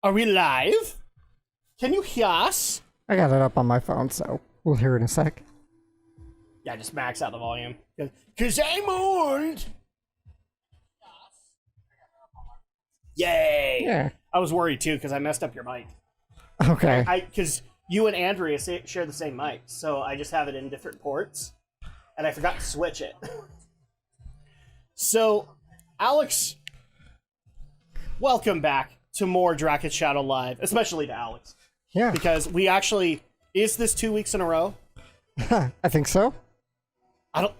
Are we live? Can you hear us? I got it up on my phone, so we'll hear in a sec. Yeah, just max out the volume. Cause I'm old! Yay! Yeah. I was worried too, because I messed up your mic. Okay. Because you and Andrea share the same mic, so I just have it in different ports, and I forgot to switch it. So, Alex, welcome back to more Drak Shadow Live, especially to Alex. Yeah. Because we actually... Is this 2 weeks in a row? I think so. I don't...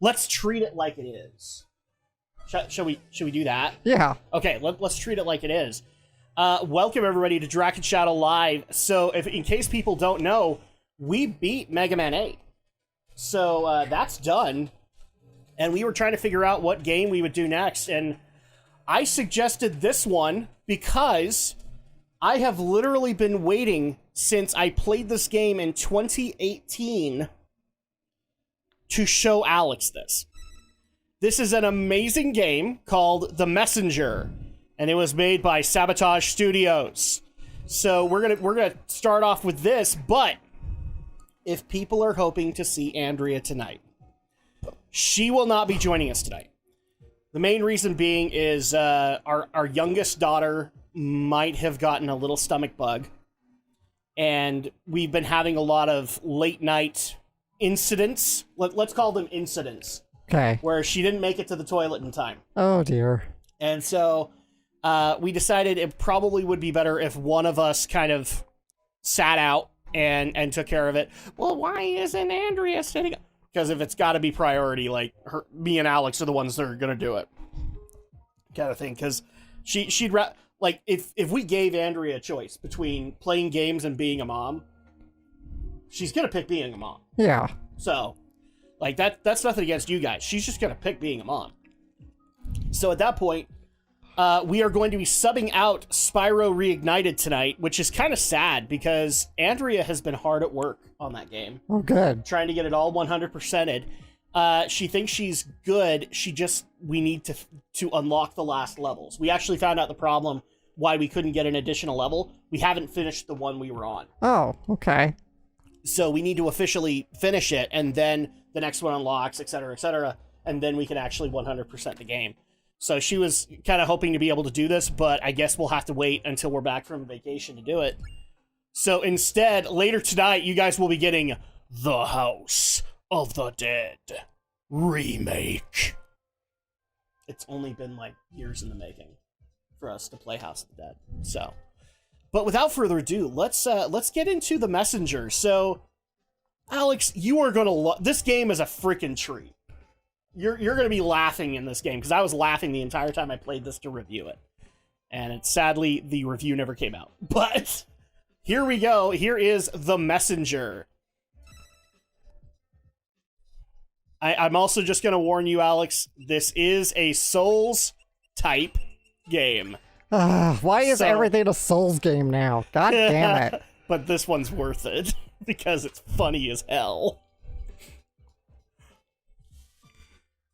Let's treat it like it is. Shall we do that? Yeah. Okay, let's treat it like it is. Welcome everybody to Drak Shadow Live. So, in case people don't know, we beat Mega Man 8. So, that's done. And we were trying to figure out what game we would do next. And I suggested this one because I have literally been waiting since I played this game in 2018 to show Alex this. This is an amazing game called The Messenger, and it was made by Sabotage Studios. So we're gonna start off with this, but if people are hoping to see Andrea tonight, she will not be joining us tonight. The main reason being is our youngest daughter might have gotten a little stomach bug, and we've been having a lot of late night incidents. Let's call them incidents. Okay. Where she didn't make it to the toilet in time. Oh, dear. And so we decided it probably would be better if one of us kind of sat out and took care of it. Well, why isn't Andrea sitting up? Because if it's got to be priority, like me and Alex are the ones that are going to do it. Kind of thing. Because she'd like, if we gave Andrea a choice between playing games and being a mom, she's going to pick being a mom. Yeah. So, like, that's nothing against you guys. She's just going to pick being a mom. So at that point, we are going to be subbing out Spyro Reignited tonight, which is kind of sad because Andrea has been hard at work on that game. Oh, good. Trying to get it all 100%ed. She thinks she's good. We need to unlock the last levels. We actually found out the problem why we couldn't get an additional level. We haven't finished the one we were on. Oh, okay. So we need to officially finish it, and then the next one unlocks, etc., and then we can actually 100% the game. So she was kind of hoping to be able to do this, but I guess we'll have to wait until we're back from vacation to do it. So instead, later tonight, you guys will be getting The House of the Dead remake. It's only been like years in the making for us to play House of the Dead. So, but without further ado, let's get into The Messenger. So, Alex, you are gonna this game is a freaking treat. You're gonna be laughing in this game because I was laughing the entire time I played this to review it, and sadly the review never came out. But here we go. Here is The Messenger. I'm also just gonna warn you, Alex. This is a Souls type game. Why is everything a Souls game now? God damn it. But this one's worth it because it's funny as hell.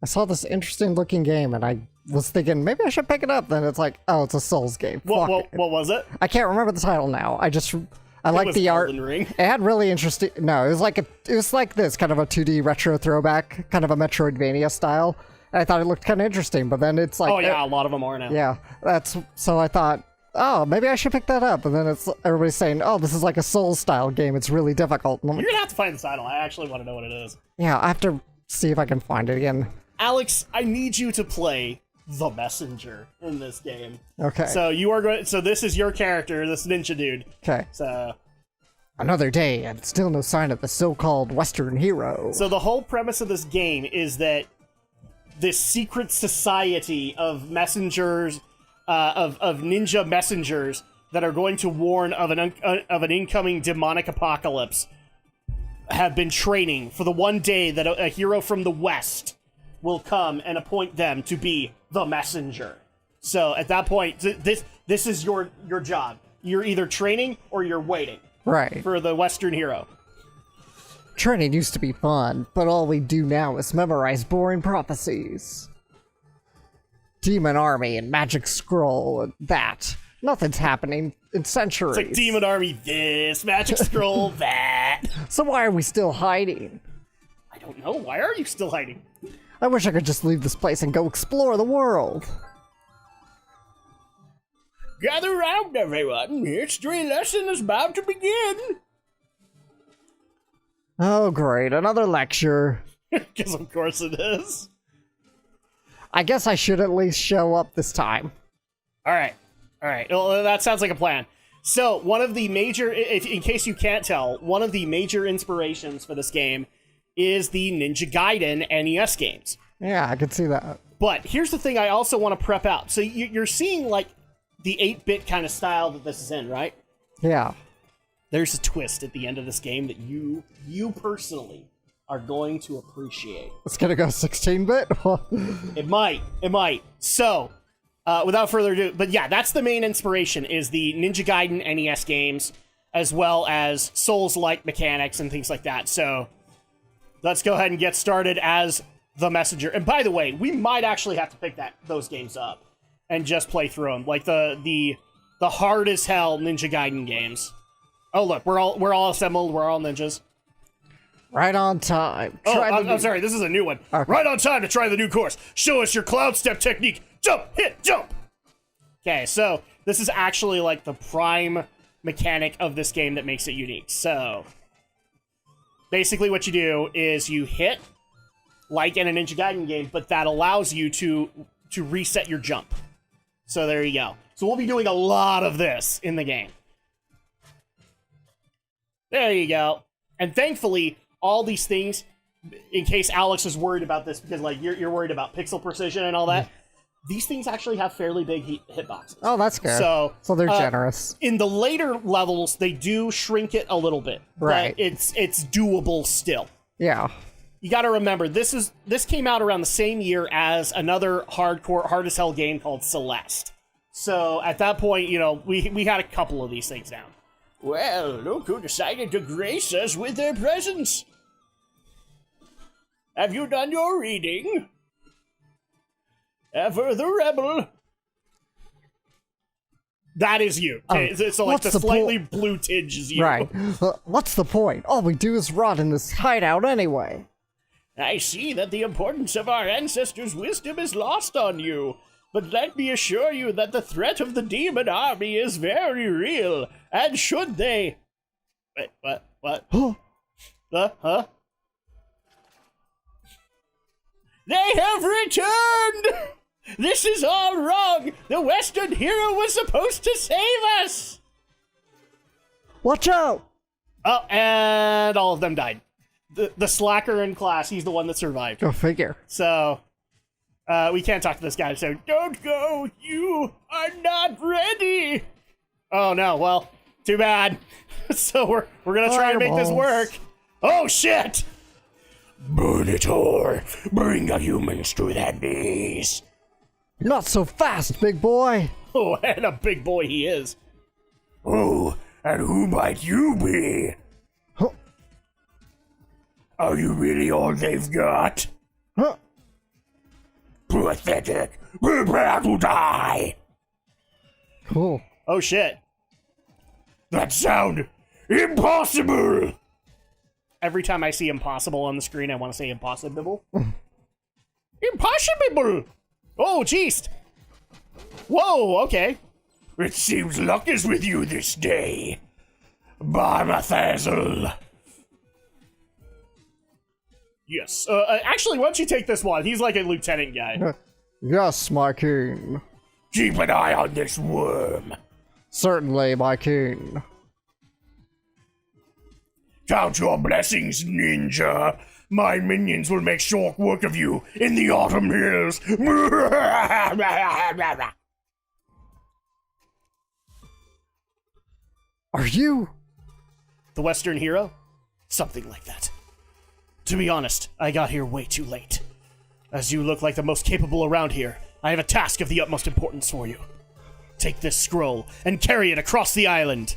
I saw this interesting looking game and I was thinking maybe I should pick it up. Then it's like, oh, it's a Souls game. What was it? I can't remember the title now. I like the art. Ring. It had really interesting. No, it was like this kind of a 2D retro throwback, kind of a Metroidvania style. And I thought it looked kind of interesting, but then it's like, oh yeah, a lot of them are now. Yeah, so I thought, oh, maybe I should pick that up. And then everybody's saying, oh, this is like a Souls style game. It's really difficult. You're gonna have to find the title. I actually want to know what it is. Yeah, I have to see if I can find it again. Alex, I need you to play The Messenger in this game. Okay. So you are going. So this is your character, this ninja dude. Okay. So another day and still no sign of the so-called Western hero. So the whole premise of this game is that this secret society of messengers, of ninja messengers that are going to warn of an incoming demonic apocalypse, have been training for the one day that a hero from the West will come and appoint them to be the messenger. So at that point, this is your job. You're either training or you're waiting. Right. For the Western hero. Training used to be fun, but all we do now is memorize boring prophecies. demon army and magic scroll and that. Nothing's happening in centuries. It's like demon army this, magic scroll that. So why are we still hiding? I don't know. Why are you still hiding? I wish I could just leave this place and go explore the world. Gather round, everyone. History lesson is about to begin. Oh, great. Another lecture. Because of course it is. I guess I should at least show up this time. All right. Well, that sounds like a plan. So, one of the major, in case you can't tell, one of the major inspirations for this game is the Ninja Gaiden NES games. Yeah, I can see that. But here's the thing I also want to prep out. So, you're seeing, like, the 8-bit kind of style that this is in, right? Yeah. There's a twist at the end of this game that you personally are going to appreciate. It's gonna go 16-bit? It might. So, without further ado, but yeah, that's the main inspiration, is the Ninja Gaiden NES games, as well as Souls-like mechanics and things like that. So, let's go ahead and get started as the messenger. And by the way, we might actually have to pick those games up and just play through them, like the hard as hell Ninja Gaiden games. Oh look, we're all assembled. We're all ninjas. Right on time. I'm sorry, this is a new one. Okay. Right on time to try the new course. Show us your cloud step technique. Jump, hit, jump. Okay, so this is actually like the prime mechanic of this game that makes it unique. So basically what you do is you hit, like in a Ninja Gaiden game, but that allows you to reset your jump. So there you go. So we'll be doing a lot of this in the game. There you go. And thankfully, all these things, in case Alex is worried about this, because like you're worried about pixel precision and all that, these things actually have fairly big hitboxes. Oh, that's good. So they're generous. In the later levels, they do shrink it a little bit. Right. But it's doable still. Yeah. You got to remember, this came out around the same year as another hardcore, hard as hell game called Celeste. So at that point, you know, we had a couple of these things down. Well, look who decided to grace us with their presence. Have you done your reading? Ever the rebel. That is you. Okay, so like the slightly blue tinge is you. Right. What's the point? All we do is rot in this hideout anyway. I see that the importance of our ancestors' wisdom is lost on you. But let me assure you that the threat of the demon army is very real. And should they... Wait, what? Huh? They have returned! This is all wrong! The Western hero was supposed to save us! Watch out! Oh, and all of them died. The slacker in class, he's the one that survived. Go figure. So, we can't talk to this guy, so don't go! You are not ready! Oh no, well, too bad. So we're gonna try and make this work. Oh shit! Burn it all! Bring the humans to their knees! Not so fast, big boy! Oh, and a big boy he is. Oh, and who might you be? Huh? Are you really all they've got? Huh? Pathetic! Prepare to die! Cool. Oh shit. That sound impossible! Every time I see impossible on the screen, I want to say impossible. Impossible! Oh, jeez! Whoa, okay. It seems luck is with you this day. Barmathazel. Yes. Actually, why don't you take this one? He's like a lieutenant guy. Yes, my king. Keep an eye on this worm. Certainly, my king. Count your blessings, ninja. My minions will make short work of you in the autumn hills. Are you the Western hero? Something like that. To be honest, I got here way too late. As you look like the most capable around here, I have a task of the utmost importance for you. Take this scroll and carry it across the island.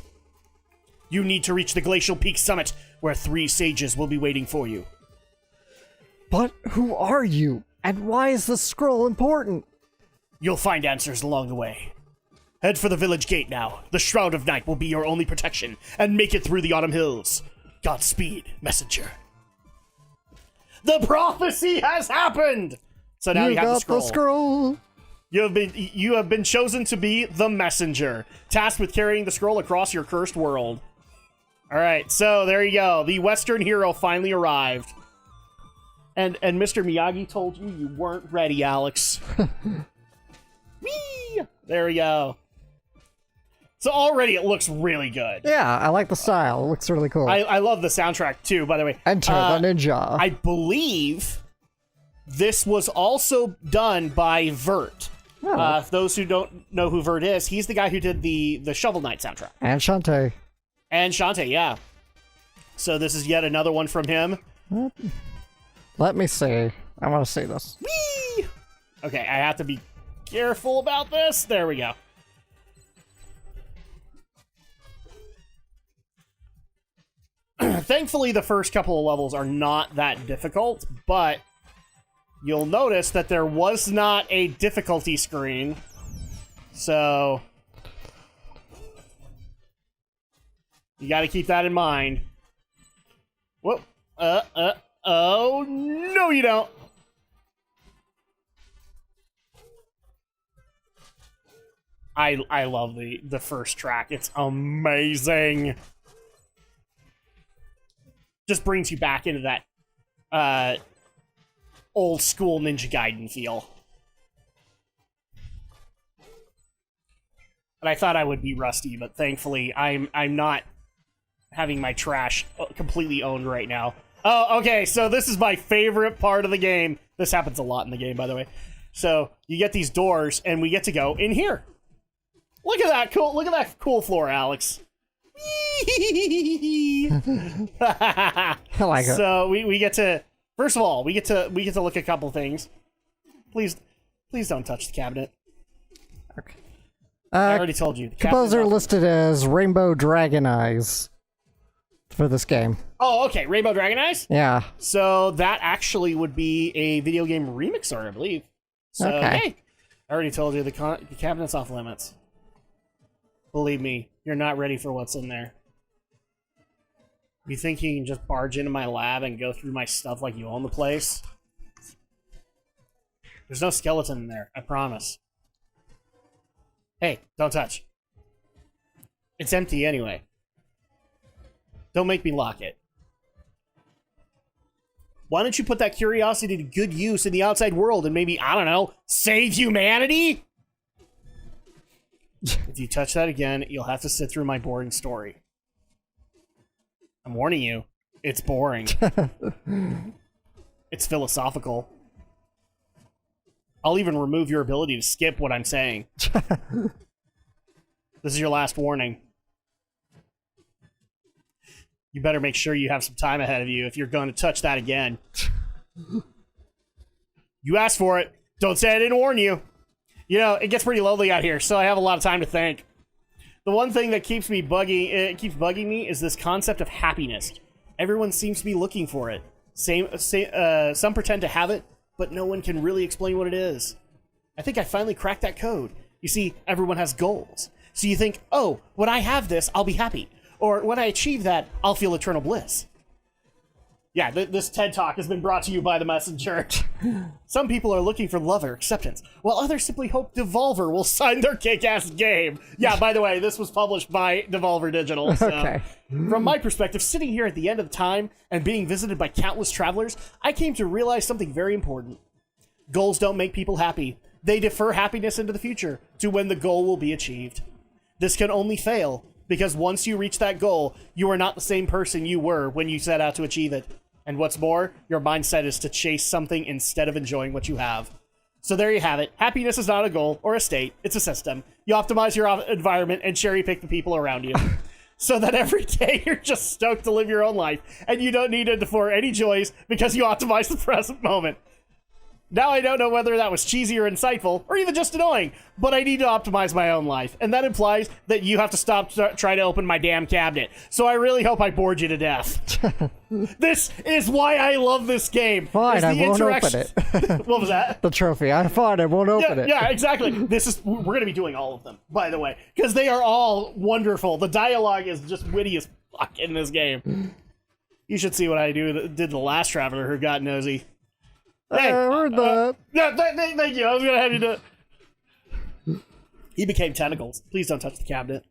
You need to reach the Glacial Peak summit, where 3 sages will be waiting for you. But who are you? And why is the scroll important? You'll find answers along the way. Head for the village gate now. The Shroud of Night will be your only protection, and make it through the Autumn Hills. Godspeed, messenger. The prophecy has happened! So now you have the scroll. The scroll. You have been chosen to be the messenger, tasked with carrying the scroll across your cursed world. Alright, so there you go. The Western hero finally arrived. And Mr. Miyagi told you you weren't ready, Alex. Whee! There we go. So already it looks really good. Yeah, I like the style. It looks really cool. I love the soundtrack too, by the way. Enter the ninja. I believe this was also done by Vert. Oh. Those who don't know who Vert is, he's the guy who did the Shovel Knight soundtrack. And Shantae. And Shantae, yeah. So this is yet another one from him. Let me see. I want to see this. Whee! Okay, I have to be careful about this. There we go. Thankfully, the first couple of levels are not that difficult, but you'll notice that there was not a difficulty screen. So you got to keep that in mind. Whoop. Oh, no you don't. I love the first track. It's amazing. Just brings you back into that old school Ninja Gaiden feel. But I thought I would be rusty, but thankfully I'm not having my trash completely owned right now. Oh, okay, so this is my favorite part of the game. This happens a lot in the game, by the way. So you get these doors, and we get to go in here. Look at that cool! Look at that cool floor, Alex. I like it. So we get to, first of all, we get to look at a couple things. Please don't touch the cabinet. Okay. I already told you. Composer listed as Rainbow Dragon Eyes for this game. Oh, okay. Rainbow Dragon Eyes? Yeah. So that actually would be a video game remixer, I believe. So, okay. Hey, I already told you the cabinet's off limits. Believe me, you're not ready for what's in there. You think you can just barge into my lab and go through my stuff like you own the place? There's no skeleton in there, I promise. Hey, don't touch. It's empty anyway. Don't make me lock it. Why don't you put that curiosity to good use in the outside world and maybe, I don't know, save humanity? If you touch that again, you'll have to sit through my boring story. I'm warning you, it's boring. It's philosophical. I'll even remove your ability to skip what I'm saying. This is your last warning. You better make sure you have some time ahead of you if you're going to touch that again. You asked for it. Don't say I didn't warn you. You know, it gets pretty lonely out here, so I have a lot of time to think. The one thing that keeps bugging me is this concept of happiness. Everyone seems to be looking for it. Some pretend to have it, but no one can really explain what it is. I think I finally cracked that code. You see, everyone has goals. So you think, oh, when I have this, I'll be happy. Or when I achieve that, I'll feel eternal bliss. Yeah, this TED Talk has been brought to you by the Messenger. Some people are looking for love or acceptance, while others simply hope Devolver will sign their kick-ass game. Yeah, by the way, this was published by Devolver Digital. So. Okay. From my perspective, sitting here at the end of the time and being visited by countless travelers, I came to realize something very important. Goals don't make people happy. They defer happiness into the future to when the goal will be achieved. This can only fail because once you reach that goal, you are not the same person you were when you set out to achieve it. And what's more, your mindset is to chase something instead of enjoying what you have. So there you have it. Happiness is not a goal or a state, it's a system. You optimize your environment and cherry pick the people around you. So that every day you're just stoked to live your own life, and you don't need to defer any joys because you optimize the present moment. Now I don't know whether that was cheesy or insightful, or even just annoying, but I need to optimize my own life, and that implies that you have to stop trying to open my damn cabinet. So I really hope I bored you to death. This is why I love this game. Fine, I won't open it. What was that? The trophy. I'm fine, I won't open it. Yeah, exactly. We're going to be doing all of them, by the way, because they are all wonderful. The dialogue is just witty as fuck in this game. You should see what I did the last traveler who got nosy. Hey, I heard that. Yeah, thank you. I was going to have you do it. He became tentacles. Please don't touch the cabinet.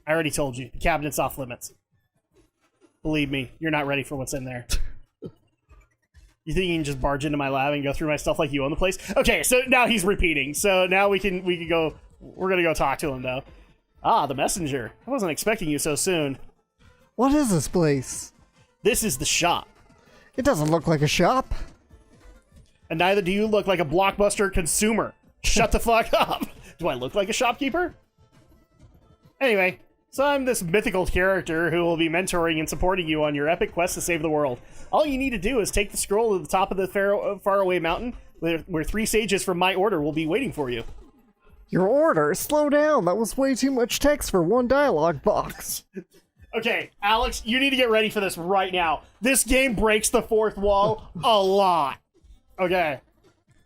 I already told you. The cabinet's off limits. Believe me, you're not ready for what's in there. You think you can just barge into my lab and go through my stuff like you own the place? Okay, so now he's repeating. So now we can go. We're going to go talk to him, though. Ah, the messenger. I wasn't expecting you so soon. What is this place? This is the shop. It doesn't look like a shop. And neither do you look like a Blockbuster consumer. Shut the fuck up. Do I look like a shopkeeper? Anyway, so I'm this mythical character who will be mentoring and supporting you on your epic quest to save the world. All you need to do is take the scroll to the top of the faraway mountain, where 3 sages from my order will be waiting for you. Your order? Slow down. That was way too much text for one dialogue box. Okay, Alex, you need to get ready for this right now. This game breaks the fourth wall a lot. Okay.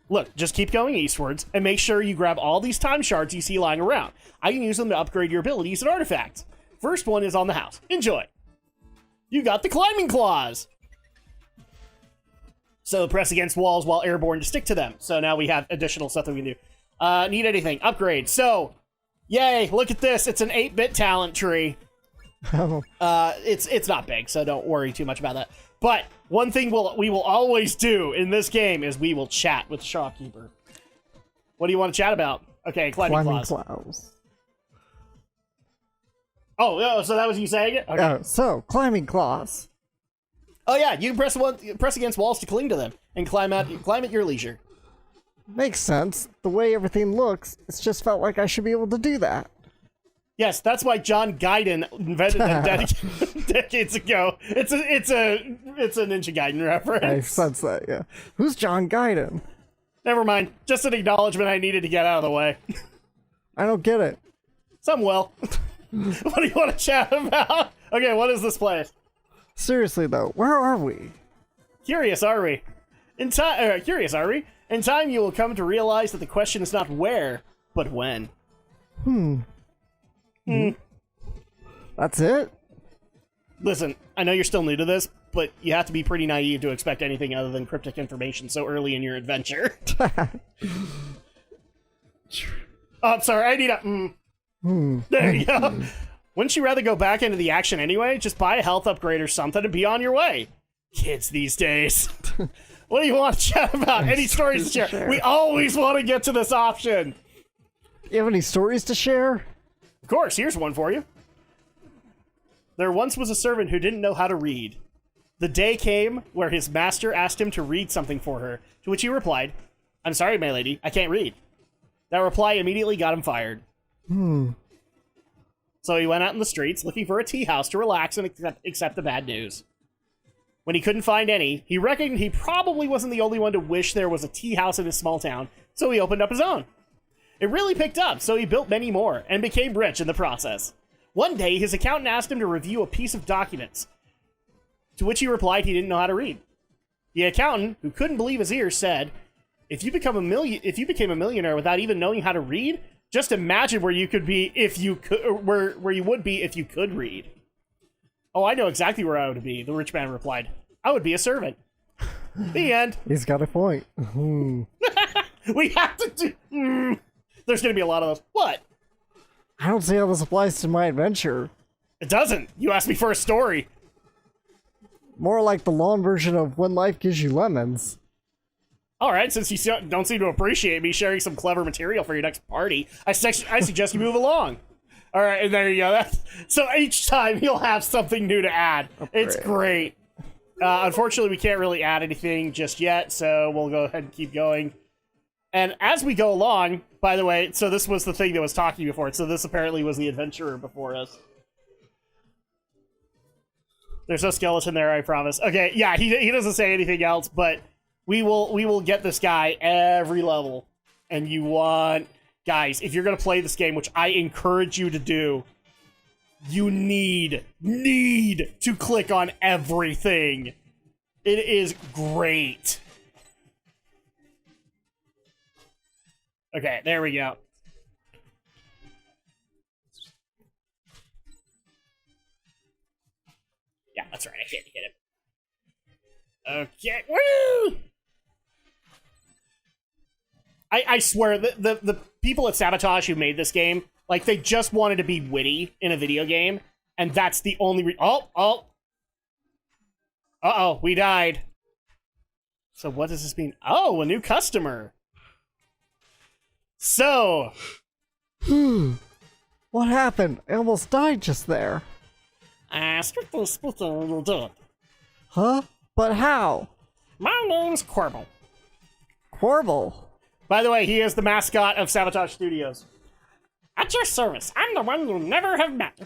Look, just keep going eastwards, and make sure you grab all these time shards you see lying around. I can use them to upgrade your abilities and artifacts. First one is on the house. Enjoy. You got the climbing claws. So press against walls while airborne to stick to them. So now we have additional stuff that we can do. Need anything? Upgrade. So, yay, look at this. It's an 8-bit talent tree. It's not big, so don't worry too much about that. But one thing we will always do in this game is we will chat with Shopkeeper. What do you want to chat about? Okay, climbing claws. Oh, so that was you saying it? Okay. So climbing claws. Oh yeah, you can press against walls to cling to them and climb at your leisure. Makes sense. The way everything looks, it's just felt like I should be able to do that. Yes, that's why John Gaiden invented them decades ago. It's a Ninja Gaiden reference. I sense that, yeah. Who's John Gaiden? Never mind. Just an acknowledgement I needed to get out of the way. I don't get it. Some will. What do you want to chat about? Okay, what is this place? Seriously though, where are we? Curious, are we? In time, you will come to realize that the question is not where, but when. That's it? Listen, I know you're still new to this, but you have to be pretty naive to expect anything other than cryptic information so early in your adventure. Oh, I'm sorry, I need a There you go. Wouldn't you rather go back into the action anyway? Just buy a health upgrade or something and be on your way. Kids these days. What do you want to chat about? Any stories to share? We always want to get to this option. You have any stories to share? Of course, here's one for you. There once was a servant who didn't know how to read. The day came where his master asked him to read something for her, to which he replied, "I'm sorry, my lady, I can't read." That reply immediately got him fired. So he went out in the streets looking for a tea house to relax and accept the bad news. When he couldn't find any, he reckoned he probably wasn't the only one to wish there was a tea house in his small town, so he opened up his own. It really picked up, so he built many more, and became rich in the process. One day, his accountant asked him to review a piece of documents, to which he replied he didn't know how to read. The accountant, who couldn't believe his ears, said, if you became a millionaire without even knowing how to read, just imagine where you could be if you could, where you would be if you could read. Oh, I know exactly where I would be, the rich man replied. I would be a servant. The end. He's got a point. We have to do... There's going to be a lot of those. What? I don't see how this applies to my adventure. It doesn't. You asked me for a story. More like the long version of When Life Gives You Lemons. Alright, since you don't seem to appreciate me sharing some clever material for your next party, I suggest you move along. Alright, and there you go. So each time you'll have something new to add. It's great. Unfortunately, we can't really add anything just yet, so we'll go ahead and keep going. And as we go along, by the way, so this was the thing that was talking before, so this apparently was the adventurer before us. There's no skeleton there, I promise. Okay, yeah, he doesn't say anything else, but We will get this guy every level. And you want... Guys, if you're going to play this game, which I encourage you to do, you need to click on everything. It is great. Okay, there we go. Yeah, that's right. I can't hit him. Okay, woo! I swear, the people at Sabotage who made this game, like, they just wanted to be witty in a video game, and that's the only Uh-oh, we died. So what does this mean? Oh, a new customer. So... What happened? I almost died just there. Strictly speaking, you did. Huh? But how? My name's Corbel. Corbel? By the way, he is the mascot of Sabotage Studios. At your service, I'm the one you never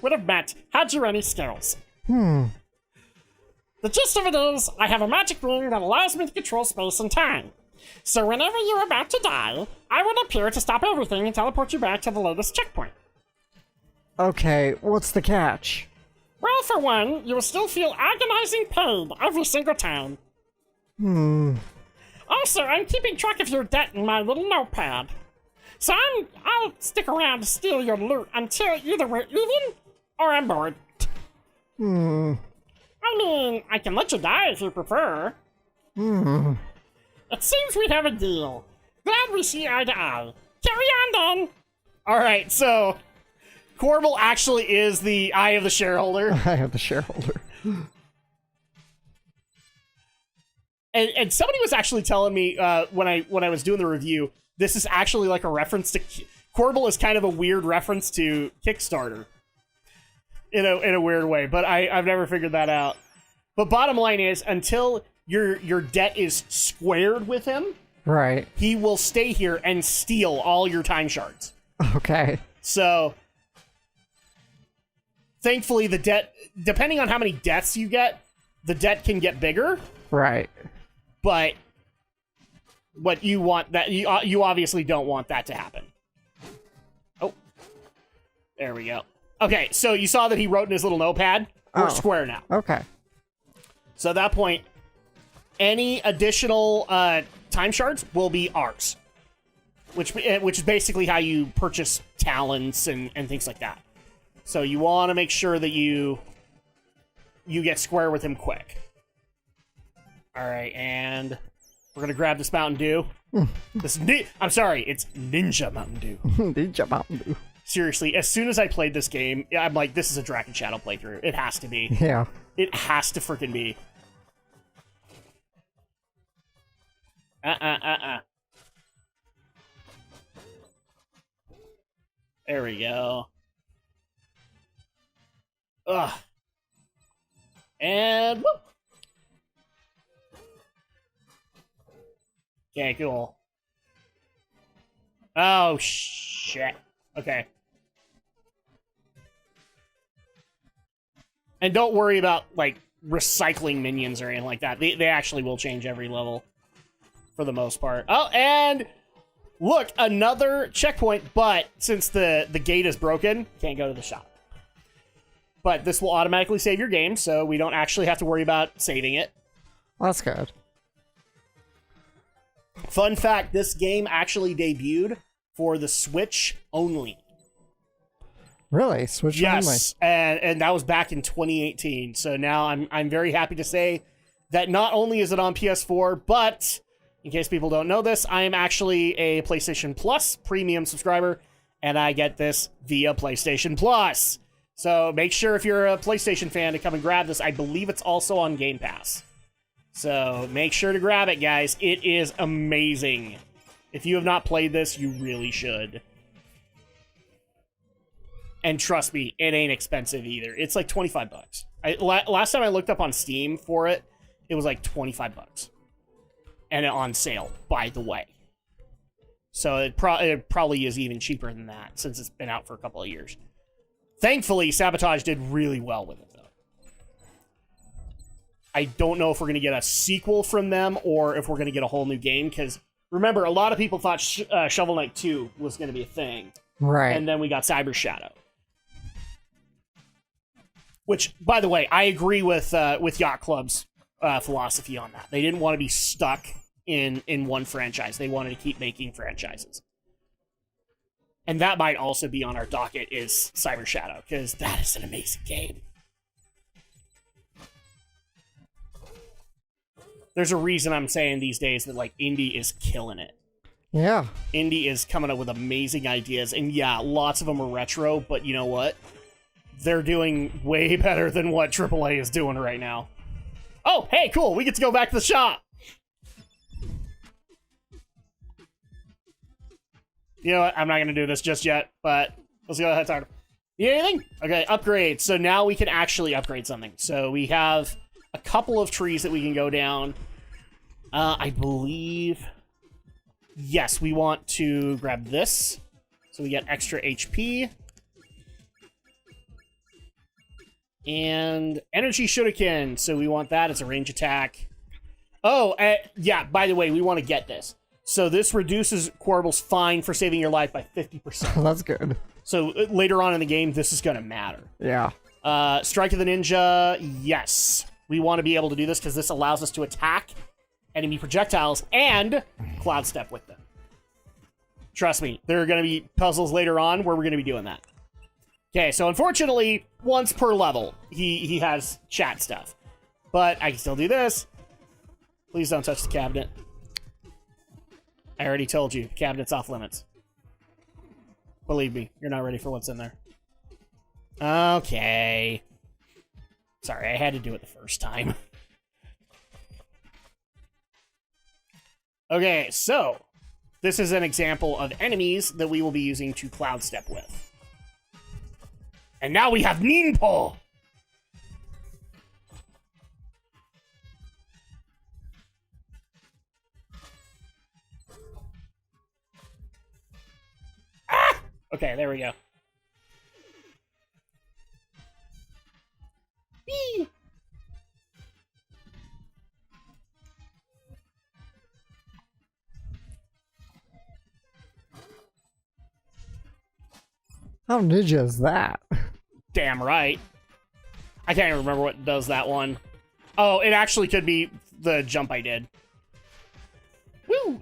would have met had you any skills. The gist of it is, I have a magic ring that allows me to control space and time. So whenever you're about to die, I would appear to stop everything and teleport you back to the latest checkpoint. Okay, what's the catch? Well, for one, you will still feel agonizing pain every single time. Also, I'm keeping track of your debt in my little notepad. So I'll stick around to steal your loot until either we're even or I'm bored. I mean, I can let you die if you prefer. It seems we have a deal. Glad we see eye to eye. Carry on then. Alright, so... Corbel actually is the eye of the shareholder. I am the shareholder. And somebody was actually telling me when I was doing the review, this is actually like a reference to... Corbel is kind of a weird reference to Kickstarter. In a weird way, but I've never figured that out. But bottom line is, until your debt is squared with him, right, he will stay here and steal all your time shards. Okay. So, thankfully, the debt, depending on how many deaths you get, the debt can get bigger. Right. But what you want, that you obviously don't want that to happen. Oh, there we go. Okay, so you saw that he wrote in his little notepad. We're square now. Okay. So at that point, any additional time shards will be ours. Which is basically how you purchase talents and things like that. So you want to make sure that you get square with him quick. Alright, and we're going to grab this Mountain Dew. I'm sorry, it's Ninja Mountain Dew. Ninja Mountain Dew. Seriously, as soon as I played this game, I'm like, this is a Drak and Shadow playthrough. It has to be. Yeah. It has to freaking be. There we go. Ugh. And whoop. Okay, cool. Oh, shit. Okay. And don't worry about, like, recycling minions or anything like that. They actually will change every level for the most part. Oh, and look, another checkpoint, but since the gate is broken, can't go to the shop. But this will automatically save your game, so we don't actually have to worry about saving it. Well, that's good. Fun fact, this game actually debuted for the Switch only. Really? Switch only? Yes, and that was back in 2018. So now I'm very happy to say that not only is it on PS4, but in case people don't know this, I am actually a PlayStation Plus premium subscriber, and I get this via PlayStation Plus. So make sure if you're a PlayStation fan to come and grab this. I believe it's also on Game Pass. So make sure to grab it, guys. It is amazing. If you have not played this, you really should. And trust me, it ain't expensive either. It's like 25 bucks. Last time I looked up on Steam for it, it was like 25 bucks. And on sale, by the way. So it probably is even cheaper than that, since it's been out for a couple of years. Thankfully, Sabotage did really well with it, though. I don't know if we're going to get a sequel from them or if we're going to get a whole new game, because remember, a lot of people thought Shovel Knight 2 was going to be a thing. Right. And then we got Cyber Shadow. Which, by the way, I agree with Yacht Club's philosophy on that. They didn't want to be stuck in one franchise. They wanted to keep making franchises. And that might also be on our docket, is Cyber Shadow, because that is an amazing game. There's a reason I'm saying these days that, like, indie is killing it. Yeah. Indie is coming up with amazing ideas, and yeah, lots of them are retro, but you know what? They're doing way better than what AAA is doing right now. Oh, hey, cool, we get to go back to the shop! You know what, I'm not gonna do this just yet, but let's go ahead and talk. You need anything? Okay, upgrade. So now we can actually upgrade something. So we have a couple of trees that we can go down. I believe... Yes, we want to grab this. So we get extra HP. And Energy Shuriken. So we want that. It's a range attack. Oh, yeah, by the way, we want to get this. So this reduces Quarble's fine for saving your life by 50%. That's good. So later on in the game, this is going to matter. Yeah. Strike of the Ninja, yes. We want to be able to do this because this allows us to attack enemy projectiles and Cloud Step with them. Trust me, there are going to be puzzles later on where we're going to be doing that. Okay, so unfortunately, once per level, he has chat stuff. But I can still do this. Please don't touch the cabinet. I already told you, the cabinet's off limits. Believe me, you're not ready for what's in there. Okay. Sorry, I had to do it the first time. Okay, so this is an example of enemies that we will be using to Cloud Step with. And now we have Ninpo! Ah! Okay, there we go. Whee! How ninja is that? Damn right. I can't even remember what does that one. Oh, it actually could be the jump I did. Woo!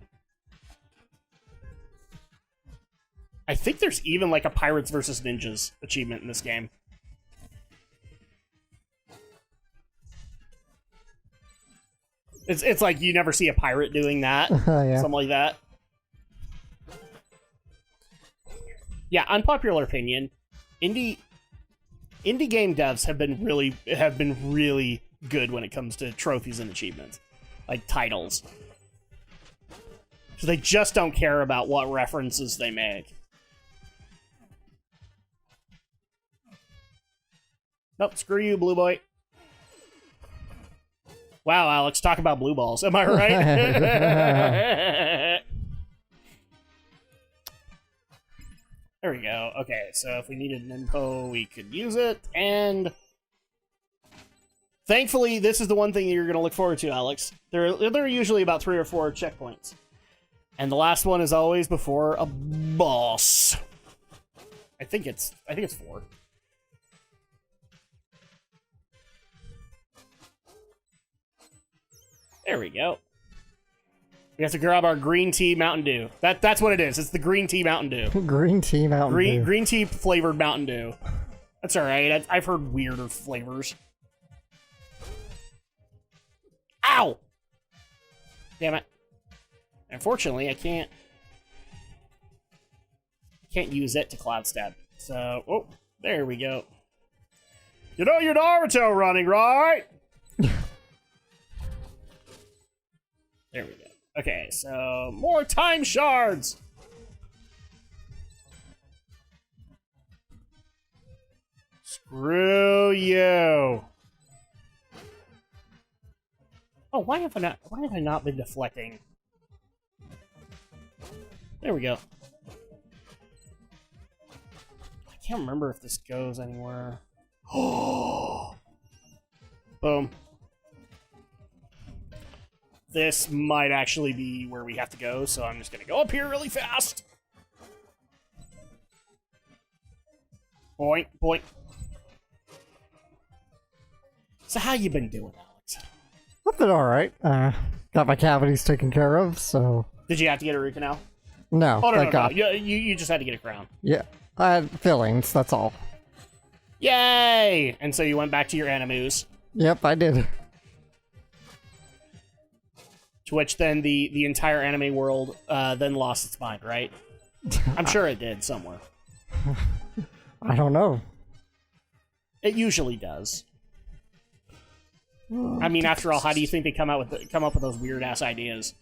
I think there's even like a Pirates versus Ninjas achievement in this game. It's like you never see a pirate doing that. Yeah. Something like that. Yeah, unpopular opinion. Indie game devs have been really good when it comes to trophies and achievements. Like titles. So they just don't care about what references they make. Nope, screw you, Blue Boy. Wow, Alex, talk about blue balls. Am I right? There we go. Okay, so if we needed Ninpo, we could use it, and thankfully, this is the one thing you're going to look forward to, Alex. There are usually about 3 or 4 checkpoints, and the last one is always before a boss. I think it's 4. There we go. We have to grab our green tea Mountain Dew. That's what it is. It's the green tea Mountain Dew. Green tea Mountain Dew. Green tea flavored Mountain Dew. That's alright. I've heard weirder flavors. Ow! Damn it. Unfortunately, I can't use it to Cloud Step. So, oh, there we go. You know your Naruto running, right? There we go. Okay, so more time shards. Screw you. Oh, why have I not been deflecting? There we go. I can't remember if this goes anywhere. Oh. Boom. this might actually be where we have to go, so I'm just gonna go up here really fast. Boink, boink. So how you been doing, Alex? I've been alright. Got my cavities taken care of, so... Did you have to get a root canal? No, Oh, no, thank no, God. no. You just had to get a crown. Yeah, I had fillings, that's all. Yay! And so you went back to your animus. Yep, I did. To which then the entire anime world then lost its mind, right? I'm sure it did somewhere. I don't know. It usually does. I mean, after all, how do you think they come up with those weird ass ideas?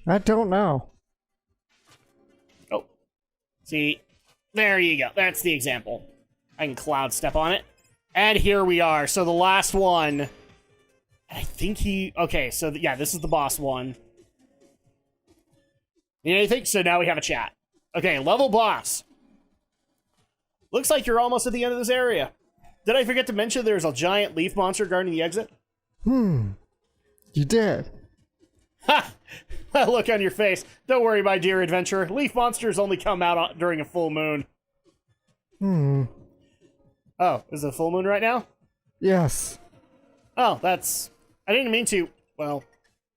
I don't know. Oh, see, there you go. That's the example. I can cloud step on it, and here we are. So the last one. I think he... Okay, so yeah, this is the boss one. Need anything? So now we have a chat. Okay, level boss. Looks like you're almost at the end of this area. Did I forget to mention there's a giant leaf monster guarding the exit? You did. Ha! Look on your face. Don't worry, my dear adventurer. Leaf monsters only come out during a full moon. Oh, is it a full moon right now? Yes. Oh, that's... I didn't mean to. Well,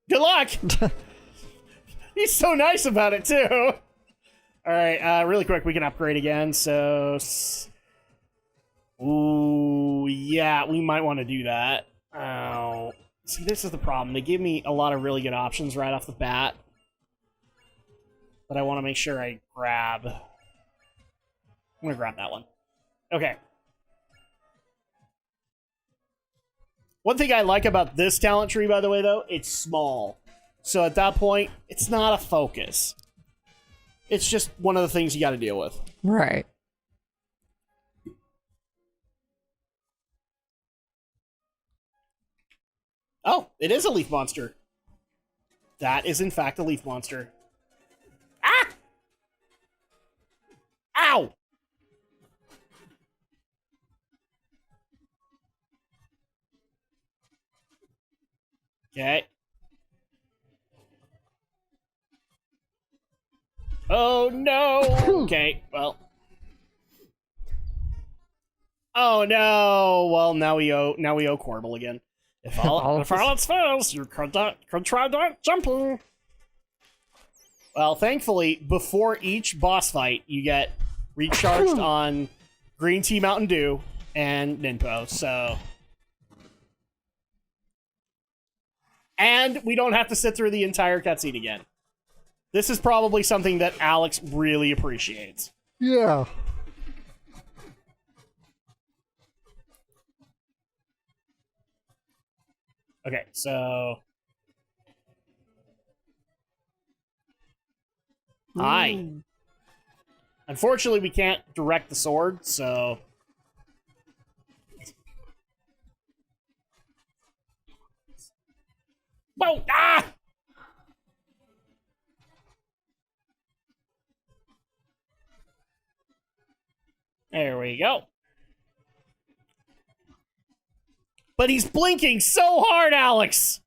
good luck! He's so nice about it, too! Alright, really quick, we can upgrade again, so... Ooh, yeah, we might want to do that. Oh, see, this is the problem. They give me a lot of really good options right off the bat. But I want to make sure I grab... I'm going to grab that one. Okay. One thing I like about this talent tree, by the way, though, it's small. So at that point, it's not a focus. It's just one of the things you got to deal with. Right. Oh, it is a leaf monster. That is, in fact, a leaf monster. Ah! Ow! Okay. Oh, no! Okay, well. Oh, no! Well, now we owe Corbel again. If all else fails, you could try that jumping. Well, thankfully, before each boss fight, you get recharged on Green Tea Mountain Dew and Ninpo, so... And we don't have to sit through the entire cutscene again. This is probably something that Alex really appreciates. Yeah. Okay, so... Hi. Unfortunately, we can't direct the sword, so... Whoa! Ah! There we go. But he's blinking so hard, Alex!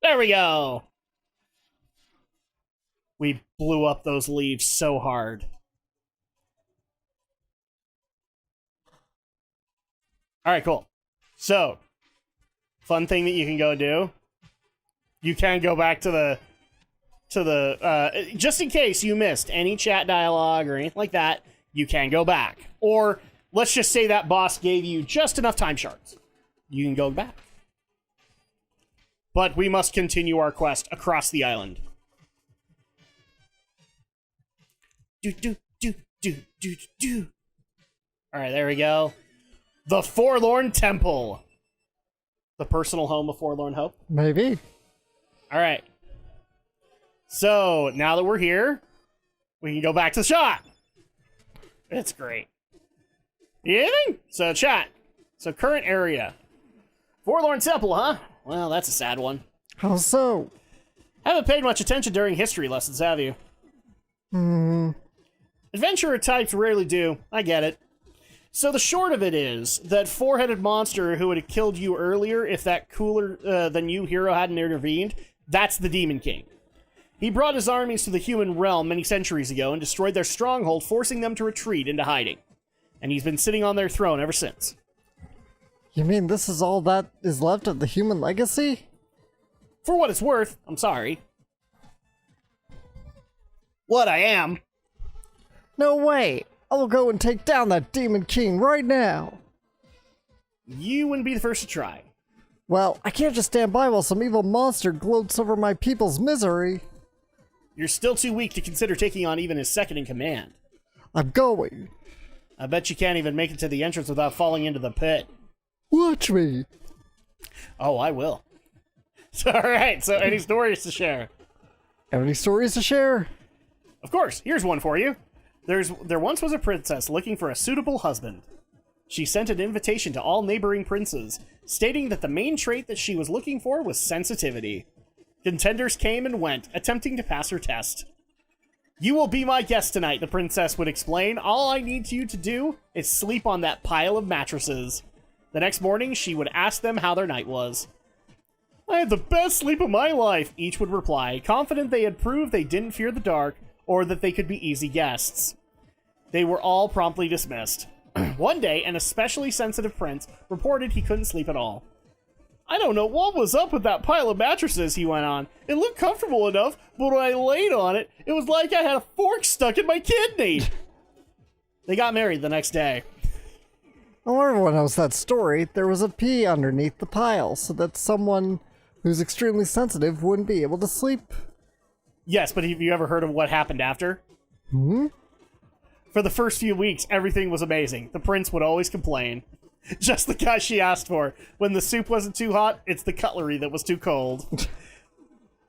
There we go! We blew up those leaves so hard. Alright, cool. So, fun thing that you can go do. You can go back to the just in case you missed any chat dialogue or anything like that, you can go back. Or, let's just say that boss gave you just enough time shards. You can go back. But we must continue our quest across the island. Alright, there we go. The Forlorn Temple. The personal home of Forlorn Hope. Maybe. Alright. So, now that we're here, we can go back to the shop. It's great. Anything? So, chat. So, current area. Forlorn Temple, huh? Well, that's a sad one. How so? Haven't paid much attention during history lessons, have you? Adventurer types rarely do. I get it. So the short of it is that four-headed monster who would have killed you earlier if that cooler than you hero hadn't intervened, that's the Demon King. He brought his armies to the human realm many centuries ago and destroyed their stronghold, forcing them to retreat into hiding. And he's been sitting on their throne ever since. You mean this is all that is left of the human legacy? For what it's worth, I'm sorry. What I am. No way! I will go and take down that Demon King right now! You wouldn't be the first to try. Well, I can't just stand by while some evil monster gloats over my people's misery. You're still too weak to consider taking on even his second in command. I'm going. I bet you can't even make it to the entrance without falling into the pit. Watch me. Oh, I will. Alright, so any stories to share? Have any stories to share? Of course, here's one for you. There once was a princess looking for a suitable husband. She sent an invitation to all neighboring princes, stating that the main trait that she was looking for was sensitivity. Contenders came and went, attempting to pass her test. You will be my guest tonight, the princess would explain. All I need you to do is sleep on that pile of mattresses. The next morning, she would ask them how their night was. I had the best sleep of my life, each would reply, confident they had proved they didn't fear the dark, or that they could be easy guests. They were all promptly dismissed. One day, an especially sensitive prince reported he couldn't sleep at all. I don't know what was up with that pile of mattresses, he went on. It looked comfortable enough, but when I laid on it, it was like I had a fork stuck in my kidney. They got married the next day. Well, everyone knows that story. There was a pea underneath the pile, so that someone who's extremely sensitive wouldn't be able to sleep. Yes, but have you ever heard of what happened after? For the first few weeks, everything was amazing. The prince would always complain. Just the guy she asked for. When the soup wasn't too hot, it's the cutlery that was too cold.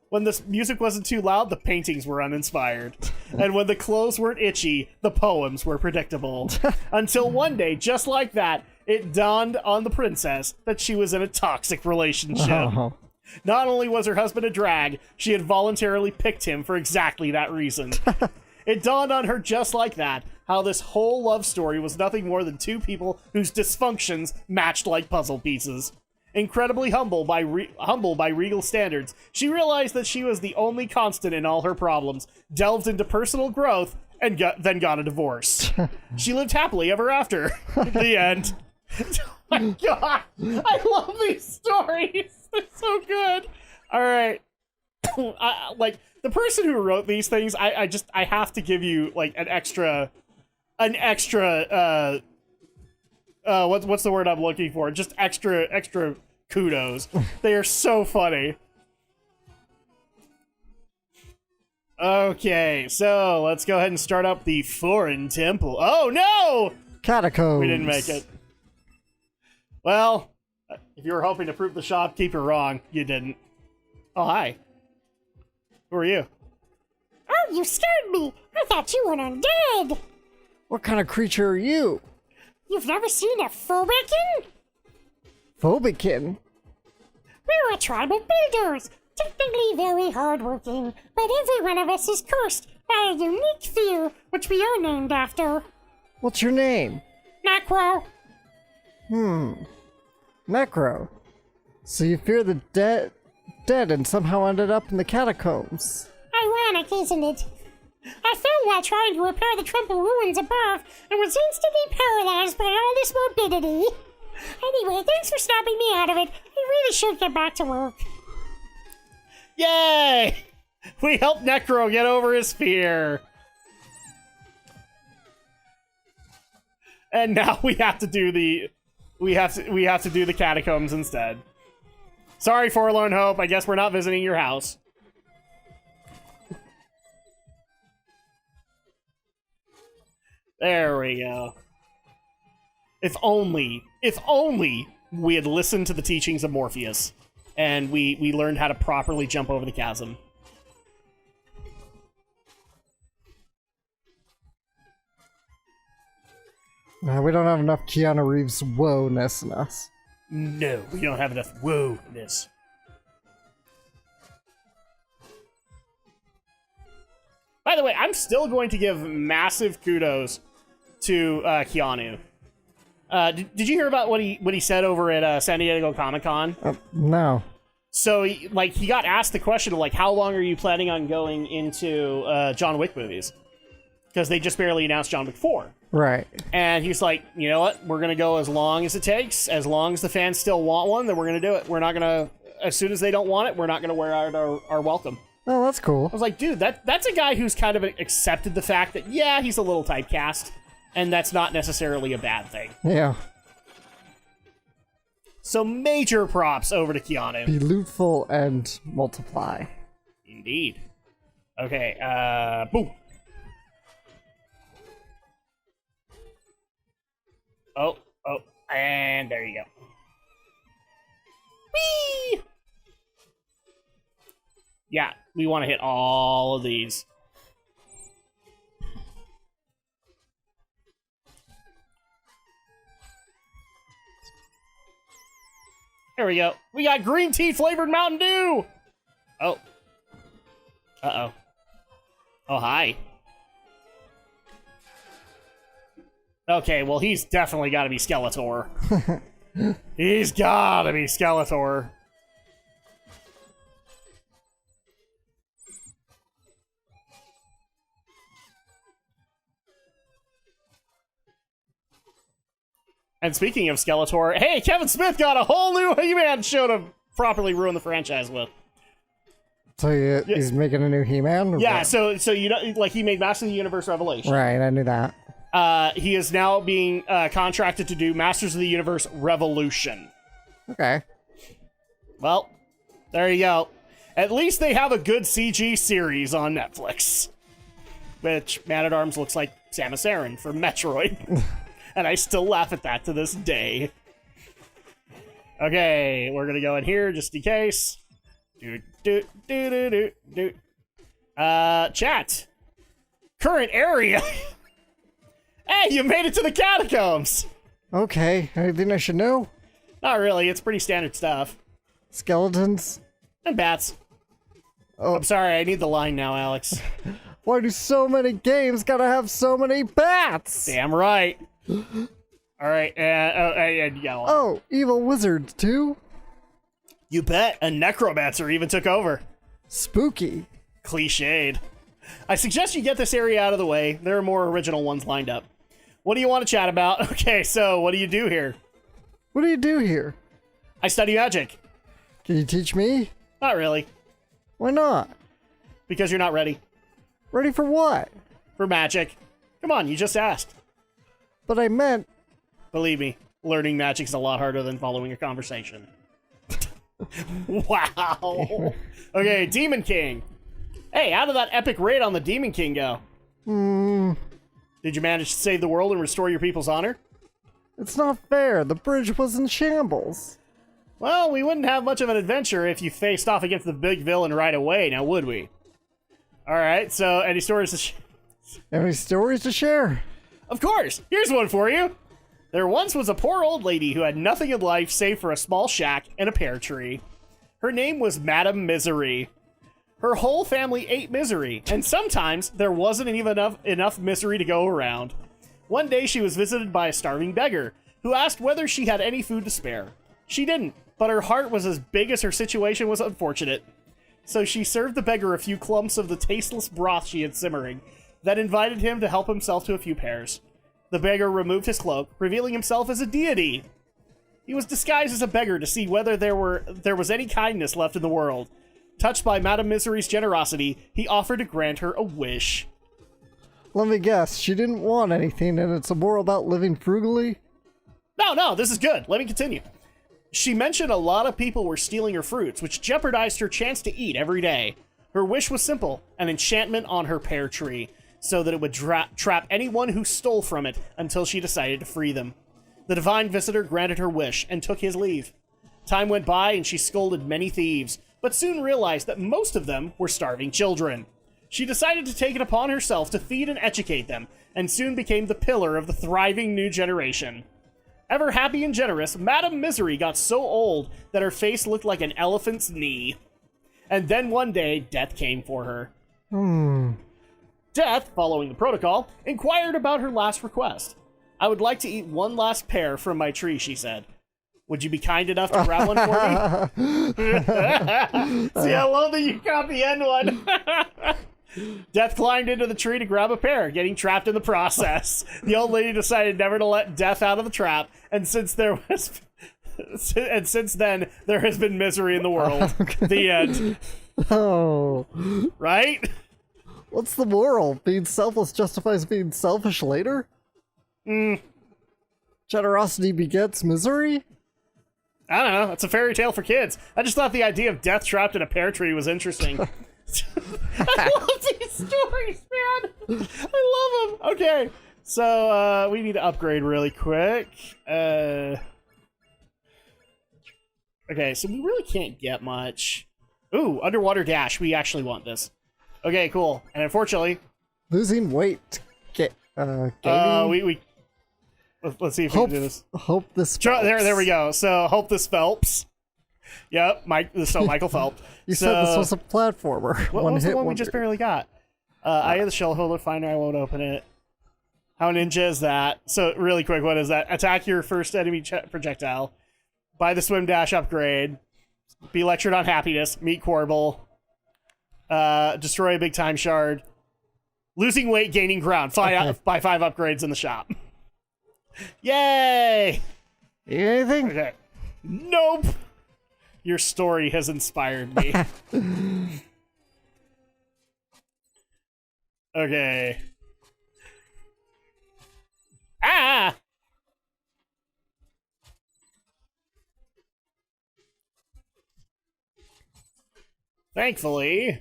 When the music wasn't too loud, the paintings were uninspired. And when the clothes weren't itchy, the poems were predictable. Until one day, just like that, it dawned on the princess that she was in a toxic relationship. Oh. Not only was her husband a drag, she had voluntarily picked him for exactly that reason. It dawned on her just like that, how this whole love story was nothing more than two people whose dysfunctions matched like puzzle pieces. Incredibly humble by regal standards, she realized that she was the only constant in all her problems, delved into personal growth, and then got a divorce. She lived happily ever after. The end. Oh my god! I love these stories! They're so good! Alright. Like, the person who wrote these things, I have to give you, like, an extra, what's the word I'm looking for? Just extra kudos. They are so funny. Okay, so let's go ahead and start up the Forlorn Temple. Oh no! Catacombs. We didn't make it. Well, if you were hoping to prove the shopkeeper wrong, you didn't. Oh, hi. Who are you? Oh, you scared me! I thought you were undead! What kind of creature are you? You've never seen a Phobican? Phobican? We're a tribe of builders, technically very hardworking, but every one of us is cursed by a unique fear, which we are named after. What's your name? Necro. Necro. So you fear the dead and somehow ended up in the catacombs. Ironic, isn't it? I fell while trying to repair the temple ruins above and was instantly paralyzed by all this morbidity. Anyway, thanks for snapping me out of it. I really should get back to work. Yay! We helped Necro get over his fear. And now we have to do the catacombs instead. Sorry, Forlorn Hope. I guess we're not visiting your house. There we go. If only we had listened to the teachings of Morpheus, and we learned how to properly jump over the chasm. We don't have enough Keanu Reeves woe-ness in us. No, we don't have enough woe-ness. By the way, I'm still going to give massive kudos to Keanu. Did you hear about what he said over at San Diego Comic-Con? No. So, he got asked the question of, how long are you planning on going into John Wick movies? Because they just barely announced John Wick 4. Right. And he's like, you know what? We're going to go as long as it takes. As long as the fans still want one, then we're going to do it. We're not going to... As soon as they don't want it, we're not going to wear out our welcome. Oh, that's cool. I was like, dude, that's a guy who's kind of accepted the fact that, yeah, he's a little typecast, and that's not necessarily a bad thing. Yeah. So major props over to Keanu. Be lootful and multiply. Indeed. Okay, boom. Oh, and there you go. Whee! Yeah, we want to hit all of these. There we go. We got green tea flavored Mountain Dew! Oh. Uh-oh. Oh, hi. Okay, well, he's definitely got to be Skeletor. He's got to be Skeletor. And speaking of Skeletor, hey, Kevin Smith got a whole new He-Man show to properly ruin the franchise with. So he's making a new He-Man? Yeah, so you know, he made Masters of the Universe Revelation. Right, I knew that. He is now being contracted to do Masters of the Universe Revolution. Okay. Well, there you go. At least they have a good CG series on Netflix. Which, Man-at-Arms looks like Samus Aran from Metroid. And I still laugh at that to this day. Okay, we're gonna go in here just in case. Chat. Current area. Hey, you made it to the catacombs. Okay, anything I should know? Not really, it's pretty standard stuff. Skeletons? And bats. Oh. I'm sorry, I need the line now, Alex. Why do so many games gotta have so many bats? Damn right. Alright, and you got a line. Oh, evil wizards too? You bet, and necromancer even took over. Spooky. Cliched. I suggest you get this area out of the way. There are more original ones lined up. What do you want to chat about? Okay, so what do you do here? What do you do here? I study magic. Can you teach me? Not really. Why not? Because you're not ready. Ready for what? For magic. Come on, you just asked. But I meant... Believe me, learning magic is a lot harder than following a conversation. Wow. Okay, Demon King. Hey, how did that epic raid on the Demon King go? Did you manage to save the world and restore your people's honor? It's not fair. The bridge was in shambles. Well, we wouldn't have much of an adventure if you faced off against the big villain right away, now would we? Alright, so any stories to Any stories to share? Of course! Here's one for you! There once was a poor old lady who had nothing in life save for a small shack and a pear tree. Her name was Madame Misery. Her whole family ate misery, and sometimes there wasn't even enough misery to go around. One day she was visited by a starving beggar, who asked whether she had any food to spare. She didn't, but her heart was as big as her situation was unfortunate. So she served the beggar a few clumps of the tasteless broth she had simmering, then invited him to help himself to a few pears. The beggar removed his cloak, revealing himself as a deity. He was disguised as a beggar to see whether there was any kindness left in the world. Touched by Madame Misery's generosity, he offered to grant her a wish. Let me guess, she didn't want anything and it's more about living frugally? No, this is good. Let me continue. She mentioned a lot of people were stealing her fruits, which jeopardized her chance to eat every day. Her wish was simple, an enchantment on her pear tree, so that it would trap anyone who stole from it until she decided to free them. The divine visitor granted her wish and took his leave. Time went by and she scolded many thieves, but soon realized that most of them were starving children. She decided to take it upon herself to feed and educate them, and soon became the pillar of the thriving new generation. Ever happy and generous, Madame Misery got so old that her face looked like an elephant's knee. And then one day, death came for her. Death, following the protocol, inquired about her last request. I would like to eat one last pear from my tree, she said. Would you be kind enough to grab one for me? See, I love that you got the end one. Death climbed into the tree to grab a pear, getting trapped in the process. The old lady decided never to let Death out of the trap, and since then there has been misery in the world. Okay. The end. Oh. Right? What's the moral? Being selfless justifies being selfish later? Generosity begets misery? I don't know. It's a fairy tale for kids. I just thought the idea of Death trapped in a pear tree was interesting. I love these stories, man. I love them. Okay, so we need to upgrade really quick. Okay, so we really can't get much. Ooh, underwater dash. We actually want this. Okay, cool. And unfortunately, Losing weight. Gaining. Let's see if we can do this. Hope this. There we go. So hope this Phelps. Yep, Michael Phelps. You said this was a platformer. What's the one we just barely got? Eye of the Shell Holder Finder. I won't open it. How ninja is that? So really quick, what is that? Attack your first enemy projectile. Buy the swim dash upgrade. Be lectured on happiness. Meet Corbel. Destroy a big time shard. Losing weight, gaining ground. Buy 5 upgrades in the shop. Yay! Anything? Okay. Nope. Your story has inspired me. Okay. Ah! Thankfully,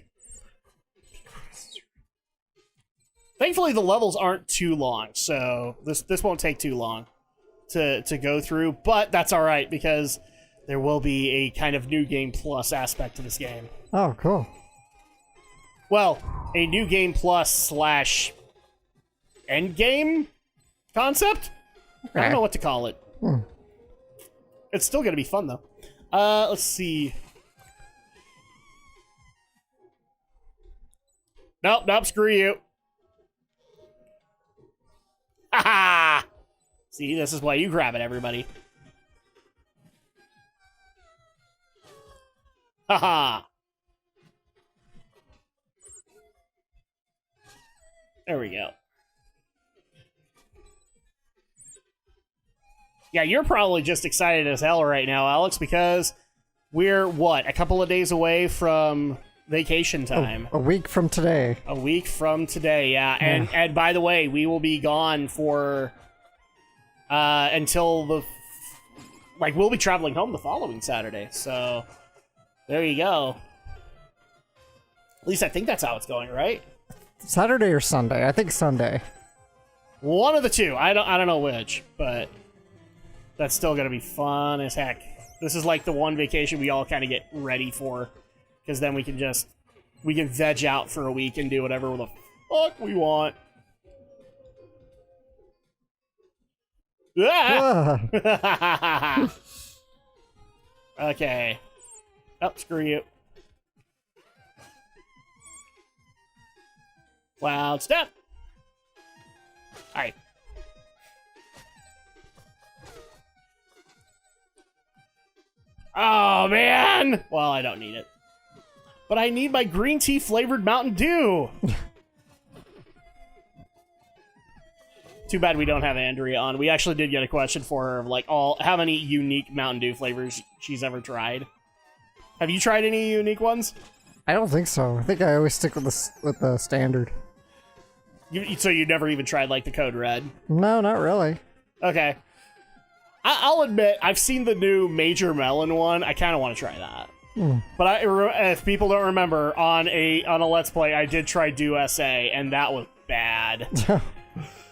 the levels aren't too long, so this won't take too long to go through, but that's all right because there will be a kind of new game plus aspect to this game. Oh, cool. Well, a new game plus / end game concept? I don't know what to call it. It's still going to be fun, though. Let's see. Nope, screw you. Ha! See, this is why you grab it, everybody. Haha. There we go. Yeah, you're probably just excited as hell right now, Alex, because we're, a couple of days away from vacation time. A week from today. A week from today, yeah. And by the way, we will be gone for until we'll be traveling home the following Saturday. So there you go. At least I think that's how it's going, right? Saturday or Sunday? I think Sunday. One of the two. I don't know which, but that's still gonna be fun as heck. This is like the one vacation we all kind of get ready for, because then we can veg out for a week and do whatever the fuck we want. Ah! Okay. Oh, screw you. Cloud step. Alright. Oh, man! Well, I don't need it. But I need my green tea flavored Mountain Dew! Too bad we don't have Andrea on. We actually did get a question for her of how many unique Mountain Dew flavors she's ever tried. Have you tried any unique ones? I don't think so. I think I always stick with the standard. So you never even tried the Code Red? No, not really. Okay. I'll admit, I've seen the new Major Melon one. I kind of want to try that. But if people don't remember, on a Let's Play, I did try Dew SA, and that was bad.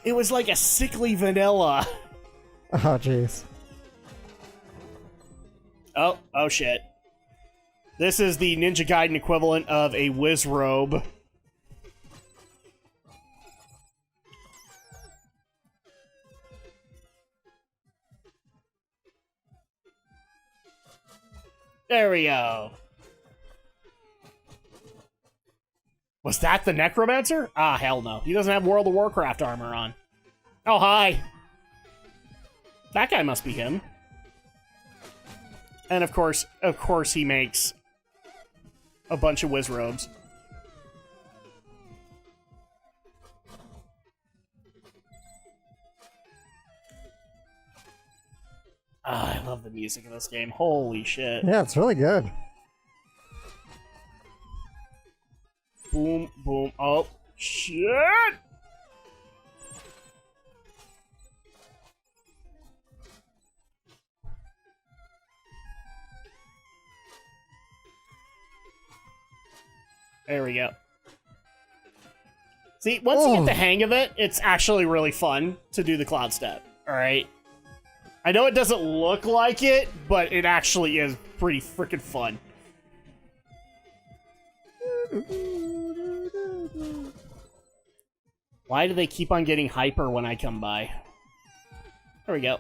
It was like a sickly vanilla. Oh, jeez. Oh shit. This is the Ninja Gaiden equivalent of a whiz robe. There we go. Was that the Necromancer? Ah, hell no. He doesn't have World of Warcraft armor on. Oh, hi. that guy must be him. And of course he makes a bunch of whiz robes. I love the music in this game. Holy shit. Yeah, it's really good. Boom, boom. Oh, shit! There we go. See, once you get the hang of it, it's actually really fun to do the cloud step. Alright? I know it doesn't look like it, but it actually is pretty freaking fun. Why do they keep on getting hyper when I come by? There we go.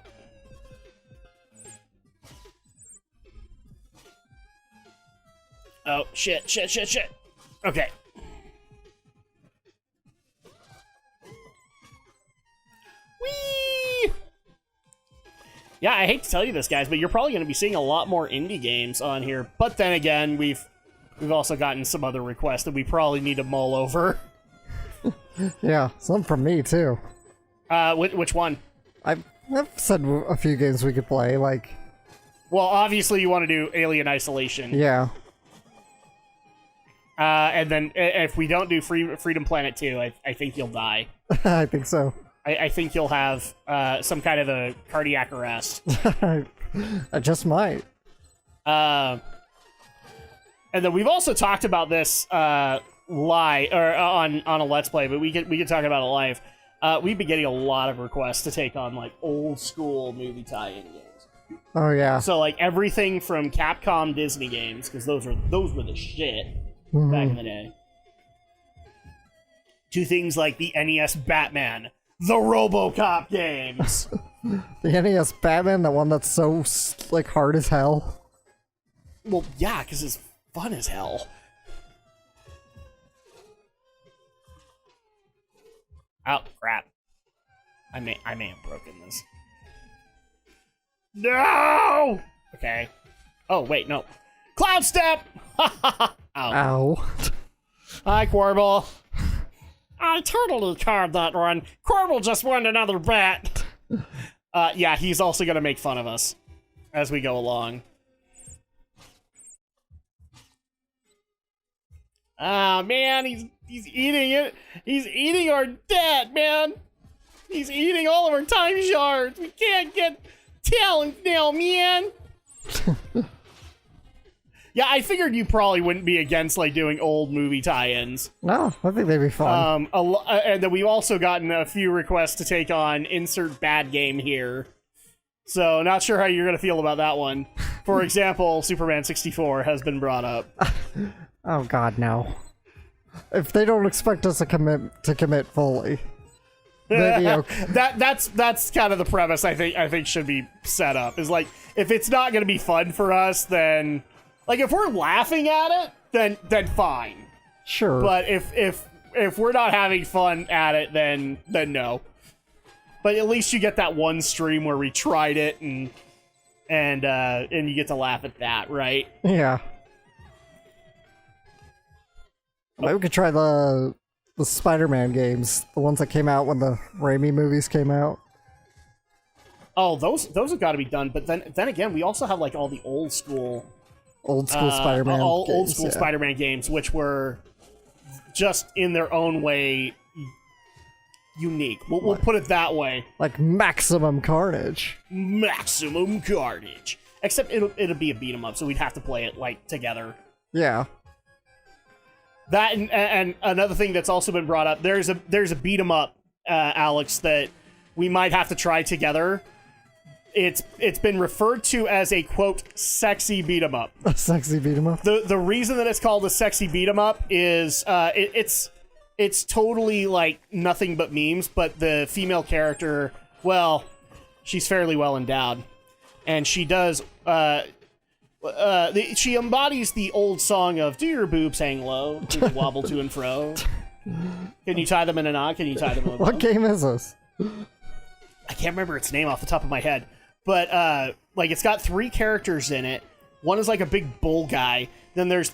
Oh, shit, shit, shit, shit. Okay. Whee! Yeah, I hate to tell you this, guys, but you're probably going to be seeing a lot more indie games on here. But then again, we've also gotten some other requests that we probably need to mull over. Yeah, some from me too. Which one? I've said a few games we could play, like... Well, obviously you want to do Alien Isolation. Yeah. And then if we don't do Freedom Planet 2, I think you'll die. I think so. I think you'll have some kind of a cardiac arrest. I just might. And then we've also talked about this live or on a Let's Play, but we could talk about it live. We've been getting a lot of requests to take on like old school movie tie-in games. Oh yeah. So like everything from Capcom Disney games, because those were the shit back in the day, to things like the NES Batman, the RoboCop games. The NES Batman, the one that's so like hard as hell. Well, yeah, because it's fun as hell. Oh crap! I may have broken this. No. Okay. Oh wait, no. Cloud step. Ow. Ow. Hi, Quarble. I totally called that one. Quarble just won another bet. Yeah, he's also gonna make fun of us as we go along. Ah, man, he's eating it. He's eating our debt, man. He's eating all of our time shards. We can't get talent now, man. Yeah, I figured you probably wouldn't be against like doing old movie tie-ins. No, I think they'd be fun. And then we've also gotten a few requests to take on insert bad game here. So not sure how you're gonna feel about that one. For example, Superman 64 has been brought up. Oh God, no! If they don't expect us to commit fully, maybe okay. That's kind of the premise I think should be set up. Is like if it's not gonna be fun for us, then like if we're laughing at it, then fine. Sure. But if we're not having fun at it, then no. But at least you get that one stream where we tried it and you get to laugh at that, right? Yeah. Maybe we could try the Spider-Man games, the ones that came out when the Raimi movies came out. Oh, those have got to be done. But then again, we also have like all the old school Spider-Man, old school Spider-Man games, which were just in their own way unique. We'll put it that way. Like Maximum Carnage. Maximum Carnage. Except it'll be a beat 'em up, so we'd have to play it like together. Yeah. That and another thing that's also been brought up, there's a beat 'em up, Alex, that we might have to try together. It's been referred to as a quote sexy beat 'em up. A sexy beat 'em up. The reason that it's called a sexy beat 'em up is it's totally like nothing but memes, but the female character, well, she's fairly well endowed, and she does she embodies the old song of "Do your boobs hang low? Do they wobble to and fro? Can you tie them in a knot? Can you tie them in a bow?" What game is this? I can't remember its name off the top of my head, but like it's got 3 characters in it. One is like a big bull guy. Then there's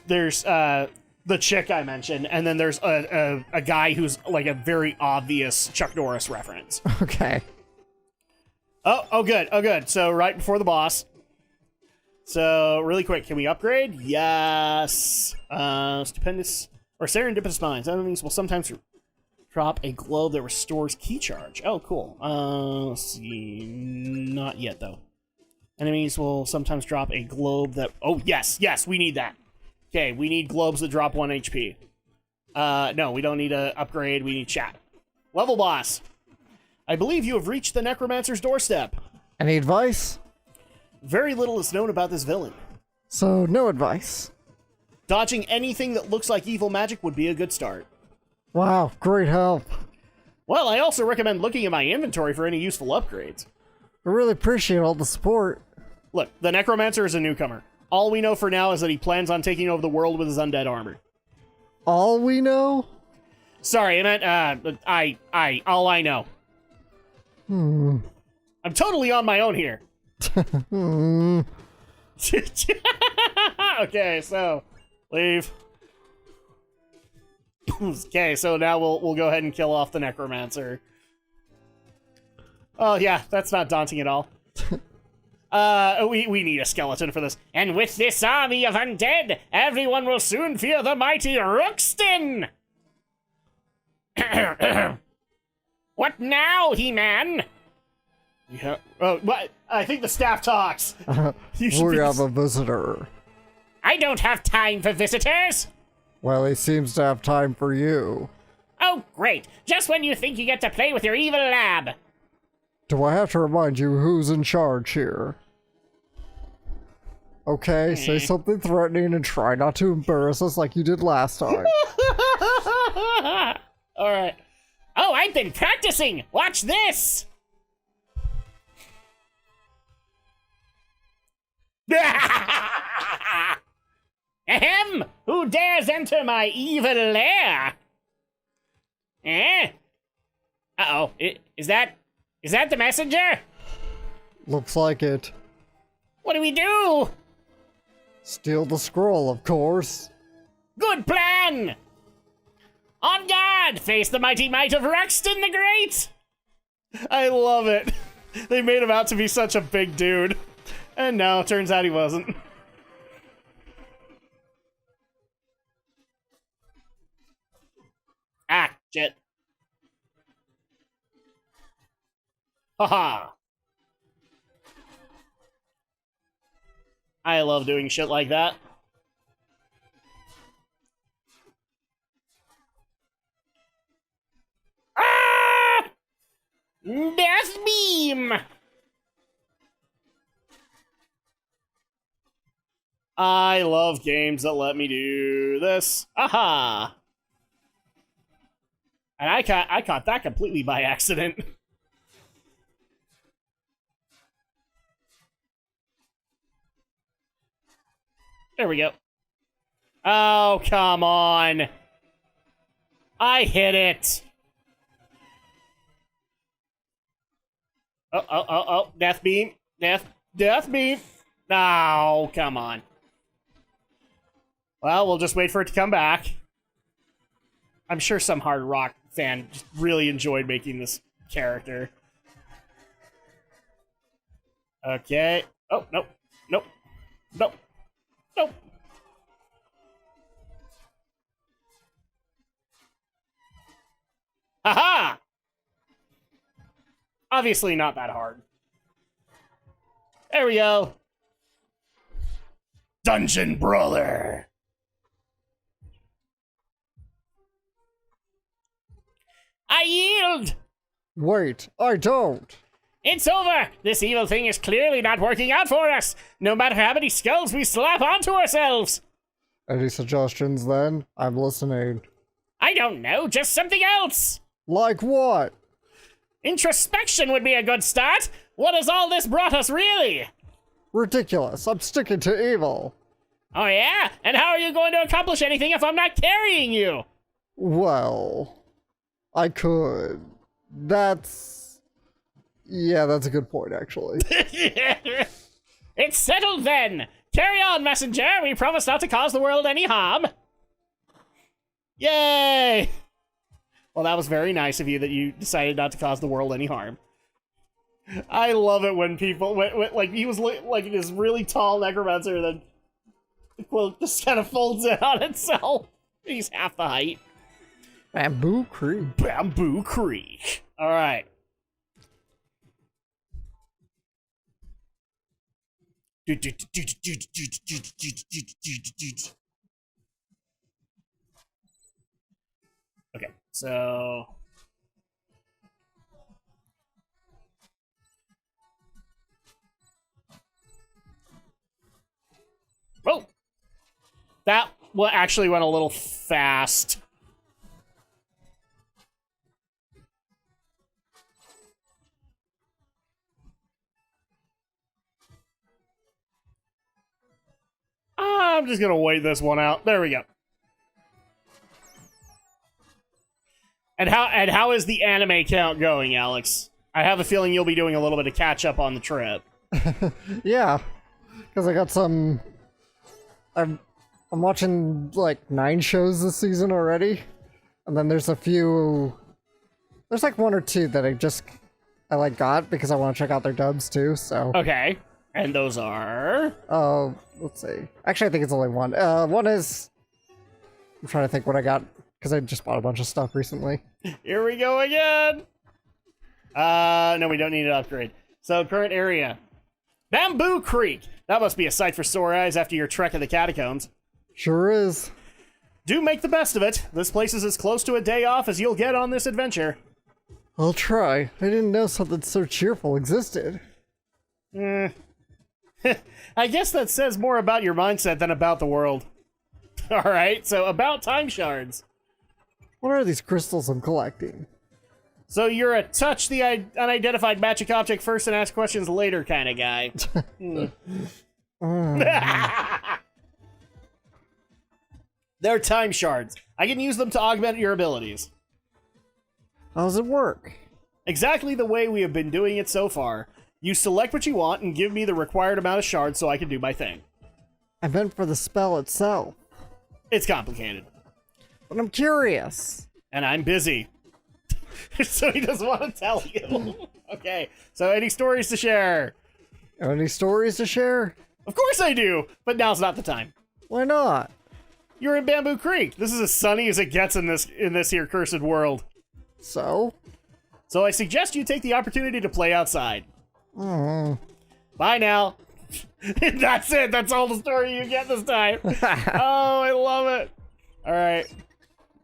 the chick I mentioned, and then there's a guy who's like a very obvious Chuck Norris reference. Okay. Oh, good. So right before the boss. So really quick, can we upgrade? Yes. Stupendous or serendipitous minds. Enemies will sometimes drop a globe that restores key charge. Oh, cool. Let's see. Not yet though. Enemies will sometimes drop a globe that... Oh, yes, we need that. Okay, we need globes that drop 1 HP. No, we don't need a upgrade. We need chat. Level boss. I believe you have reached the Necromancer's doorstep. Any advice? Very little is known about this villain. So, no advice. Dodging anything that looks like evil magic would be a good start. Wow, great help. Well, I also recommend looking at my inventory for any useful upgrades. I really appreciate all the support. Look, the Necromancer is a newcomer. All we know for now is that he plans on taking over the world with his undead armor. All we know? Sorry, I meant, all I know. I'm totally on my own here. Okay, so, leave. Okay, so now we'll go ahead and kill off the Necromancer. Oh yeah, that's not daunting at all. We need a skeleton for this. And with this army of undead, everyone will soon fear the mighty Ruxton! What now, He-Man? Yeah. Oh, what? I think the staff talks. We have a visitor. I don't have time for visitors! Well, he seems to have time for you. Oh, great. Just when you think you get to play with your evil lab. Do I have to remind you who's in charge here? Okay, say something threatening and try not to embarrass us like you did last time. Alright. Oh, I've been practicing! Watch this! Ahem! Who dares enter my evil lair? Eh? Uh-oh. Is that the messenger? Looks like it. What do we do? Steal the scroll, of course. Good plan! On guard! Face the mighty might of Ruxton the Great! I love it. They made him out to be such a big dude. And no, turns out he wasn't. Ah, shit. Haha. I love doing shit like that. Ah! Death beam! I love games that let me do this. Aha! And I caught that completely by accident. There we go. Oh, come on. I hit it. Oh. Death beam. Death beam. Oh, come on. Well, we'll just wait for it to come back. I'm sure some hard rock fan just really enjoyed making this character. Okay. Oh, nope. Nope. Nope. Nope. Aha! Obviously not that hard. There we go. Dungeon Brawler. I yield! Wait, I don't. It's over! This evil thing is clearly not working out for us, no matter how many skulls we slap onto ourselves! Any suggestions then? I'm listening. I don't know, just something else! Like what? Introspection would be a good start! What has all this brought us, really? Ridiculous, I'm sticking to evil. Oh yeah? And how are you going to accomplish anything if I'm not carrying you? Well, I could. That's... Yeah, that's a good point, actually. It's settled then. Carry on, messenger. We promise not to cause the world any harm. Yay! Well, that was very nice of you that you decided not to cause the world any harm. I love it when people, like, he was like this really tall necromancer, and then the quilt just kind of folds in on itself. He's half the height. Bamboo Creek. Bamboo Creek. All right. Okay, so oh, that actually went a little fast. I'm just gonna wait this one out. There we go. And how is the anime count going, Alex? I have a feeling you'll be doing a little bit of catch up on the trip. Yeah, because I got some. I'm watching like 9 shows this season already, and then there's a few. There's like 1 or 2 that I like got because I want to check out their dubs too. So okay, and those are. Let's see. Actually, I think it's only one. One is. I'm trying to think what I got because I just bought a bunch of stuff recently. Here we go again. No, we don't need an upgrade. So current area, Bamboo Creek. That must be a sight for sore eyes after your trek in the catacombs. Sure is. Do make the best of it. This place is as close to a day off as you'll get on this adventure. I'll try. I didn't know something so cheerful existed. I guess that says more about your mindset than about the world. Alright, so about time shards. What are these crystals I'm collecting? So you're a touch the unidentified magic object first and ask questions later kind of guy. They're time shards. I can use them to augment your abilities. How does it work? Exactly the way we have been doing it so far. You select what you want and give me the required amount of shards so I can do my thing. I meant for the spell itself. It's complicated. But I'm curious. And I'm busy. So he doesn't want to tell you. Okay, so any stories to share? Any stories to share? Of course I do, but now's not the time. Why not? You're in Bamboo Creek. This is as sunny as it gets in this here cursed world. So I suggest you take the opportunity to play outside. Bye now. That's it. That's all the story you get this time. Oh, I love it. All right.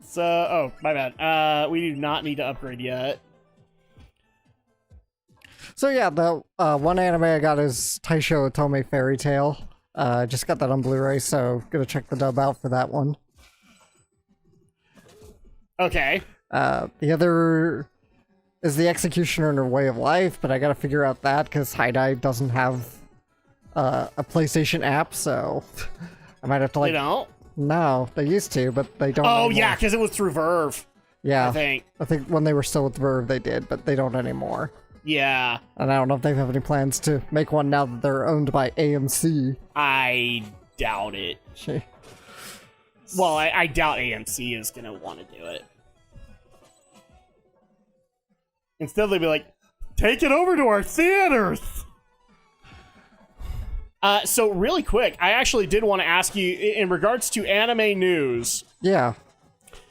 So, oh, my bad. We do not need to upgrade yet. So yeah, the one anime I got is Taisho Otome Fairy Tale. Just got that on Blu-ray, so gonna check the dub out for that one. Okay. The other is The Executioner and Her Way of Life, but I gotta figure out that because Haidai doesn't have a PlayStation app, so I might have to like. They don't? No, they used to, but they don't. Oh anymore. yeah, because it was through Verve. Yeah, I think when they were still with Verve, they did, but they don't anymore. Yeah. And I don't know if they have any plans to make one now that they're owned by AMC. I doubt it. Well, I doubt AMC is gonna want to do it. Instead, they'd be like, take it over to our theaters! So really quick, I actually did want to ask you, in regards to anime news... Yeah.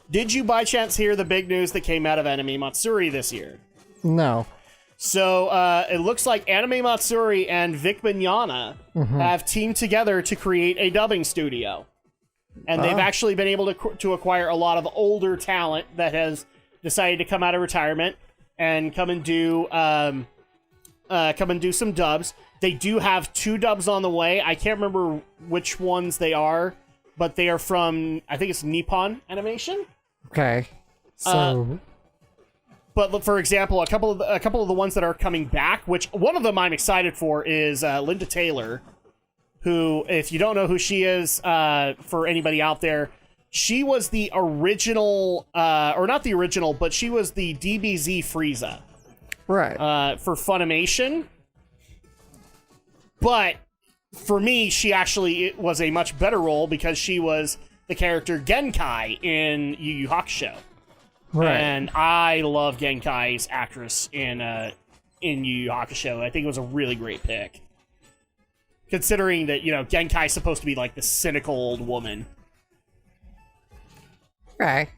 Did you by chance hear the big news that came out of Anime Matsuri this year? No. So, it looks like Anime Matsuri and Vic Mignogna have teamed together to create a dubbing studio. And they've actually been able to acquire a lot of older talent that has decided to come out of retirement and come and do some dubs. They do have 2 dubs on the way. I can't remember which ones they are, but they are from, I think it's Nippon Animation. Okay. So but for example, a couple of the ones that are coming back, which one of them I'm excited for is Linda Taylor, who, if you don't know who she is, for anybody out there, she was the original, or not the original, but she was the DBZ Frieza. Right. For Funimation. But for me, she actually was a much better role because she was the character Genkai in Yu Yu Hakusho. Right. And I love Genkai's actress in Yu Yu Hakusho. I think it was a really great pick. Considering that, Genkai's supposed to be like the cynical old woman. Okay.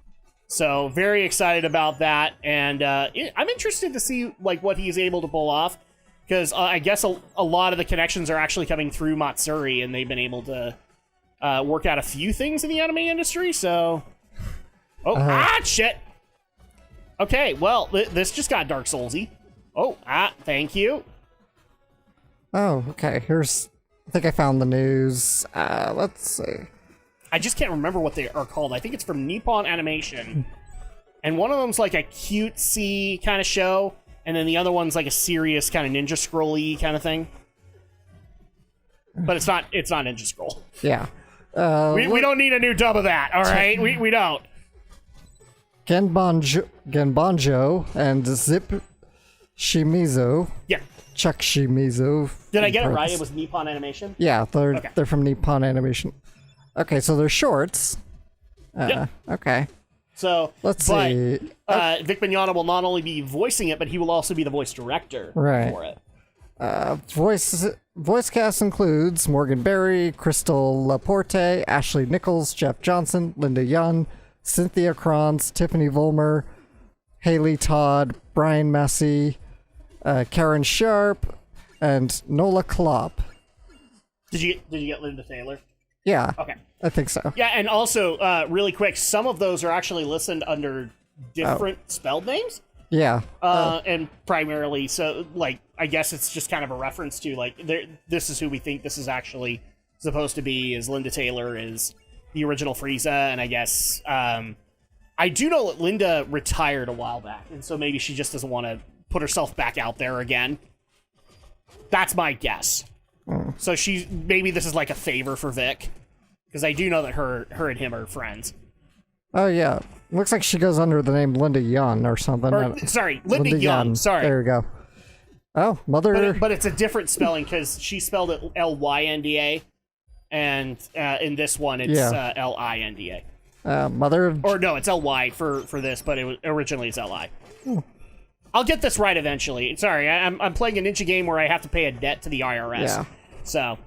So, very excited about that. And I'm interested to see like what he's able to pull off. Because I guess a lot of the connections are actually coming through Matsuri, and they've been able to work out a few things in the anime industry, so... Shit! Okay, well, this just got Dark Soulsy. Thank you. Oh, okay, I think I found the news. Let's see. I just can't remember what they are called. I think it's from Nippon Animation. And one of them's like a cutesy kind of show, and then the other one's like a serious kind of Ninja Scroll-y kind of thing. But it's not Ninja Scroll. Yeah. We don't need a new dub of that, alright? We don't. Genbanjo and Zip Shimizu. Yeah. Chuck Shimizu. Did I get it right? It was Nippon Animation? Yeah, they're from Nippon Animation. Okay, so they're shorts. Yep. Okay. So, let's see. Vic Mignogna will not only be voicing it, but he will also be the voice director for it. Voice cast includes Morgan Berry, Crystal Laporte, Ashley Nichols, Jeff Johnson, Linda Young, Cynthia Kranz, Tiffany Vollmer, Haley Todd, Brian Massey, Karen Sharp, and Nola Klopp. Did you get Linda Taylor? Yeah. Okay. I think so. Yeah, and also, really quick, some of those are actually listed under different spelled names. Yeah. And primarily, so, like, I guess it's just kind of a reference to, like, this is who we think this is actually supposed to be, is Linda Taylor, is the original Frieza, and I guess, I do know that Linda retired a while back, and so maybe she just doesn't want to put herself back out there again. That's my guess. So maybe this is like a favor for Vic, because I do know that her and him are friends. Oh, yeah. Looks like she goes under the name Linda Young or something. Linda Young. Sorry. There we go. Oh, mother... But it's a different spelling, because she spelled it Lynda, and in this one it's Linda. Mother of... Or no, it's Ly for this, but originally it's Li. I'll get this right eventually. Sorry, I'm playing a ninja game where I have to pay a debt to the IRS. Yeah. So...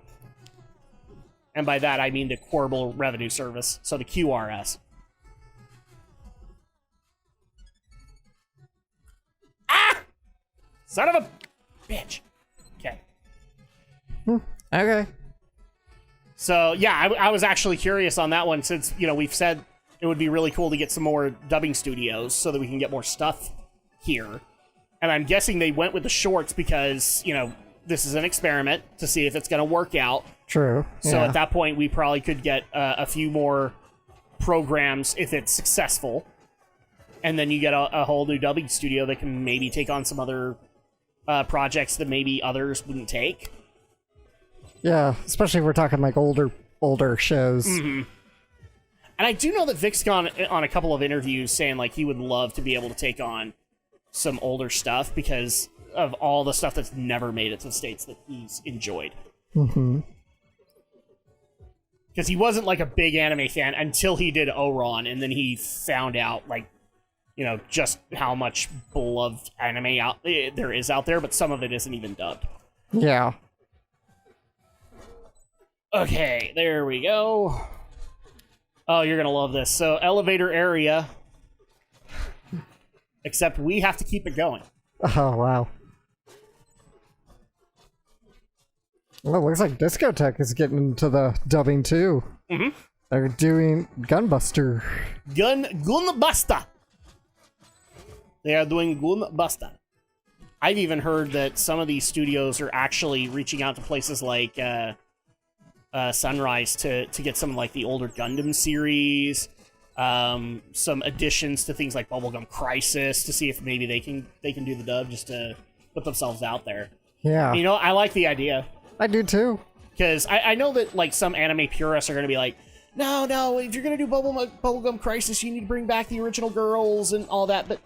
And by that, I mean the Quotable Revenue Service, so the QRS. Son of a bitch. Okay. Okay. So, yeah, I was actually curious on that one, since, we've said it would be really cool to get some more dubbing studios so that we can get more stuff here. And I'm guessing they went with the shorts because, this is an experiment to see if it's going to work out. True. So at that point, we probably could get a few more programs if it's successful. And then you get a whole new dubbing studio that can maybe take on some other projects that maybe others wouldn't take. Yeah, especially if we're talking like older shows. Mm-hmm. And I do know that Vic's gone on a couple of interviews saying like he would love to be able to take on some older stuff because of all the stuff that's never made it to the States that he's enjoyed. Mm-hmm. Because he wasn't like a big anime fan until he did Ouran, and then he found out like, just how much beloved anime there is out there, but some of it isn't even dubbed. Yeah. Okay, there we go. Oh, you're gonna love this. So, elevator area. Except we have to keep it going. Oh, wow. Well, it looks like Discotech is getting into the dubbing, too. Mm-hmm. They're doing Gunbuster. Gunbuster! They are doing Gunbuster. I've even heard that some of these studios are actually reaching out to places like Sunrise to get some like the older Gundam series, some additions to things like Bubblegum Crisis to see if maybe they can do the dub just to put themselves out there. Yeah. I like the idea. I do too. Because I know that like some anime purists are going to be like, no, if you're going to do Bubblegum Crisis, you need to bring back the original girls and all that. But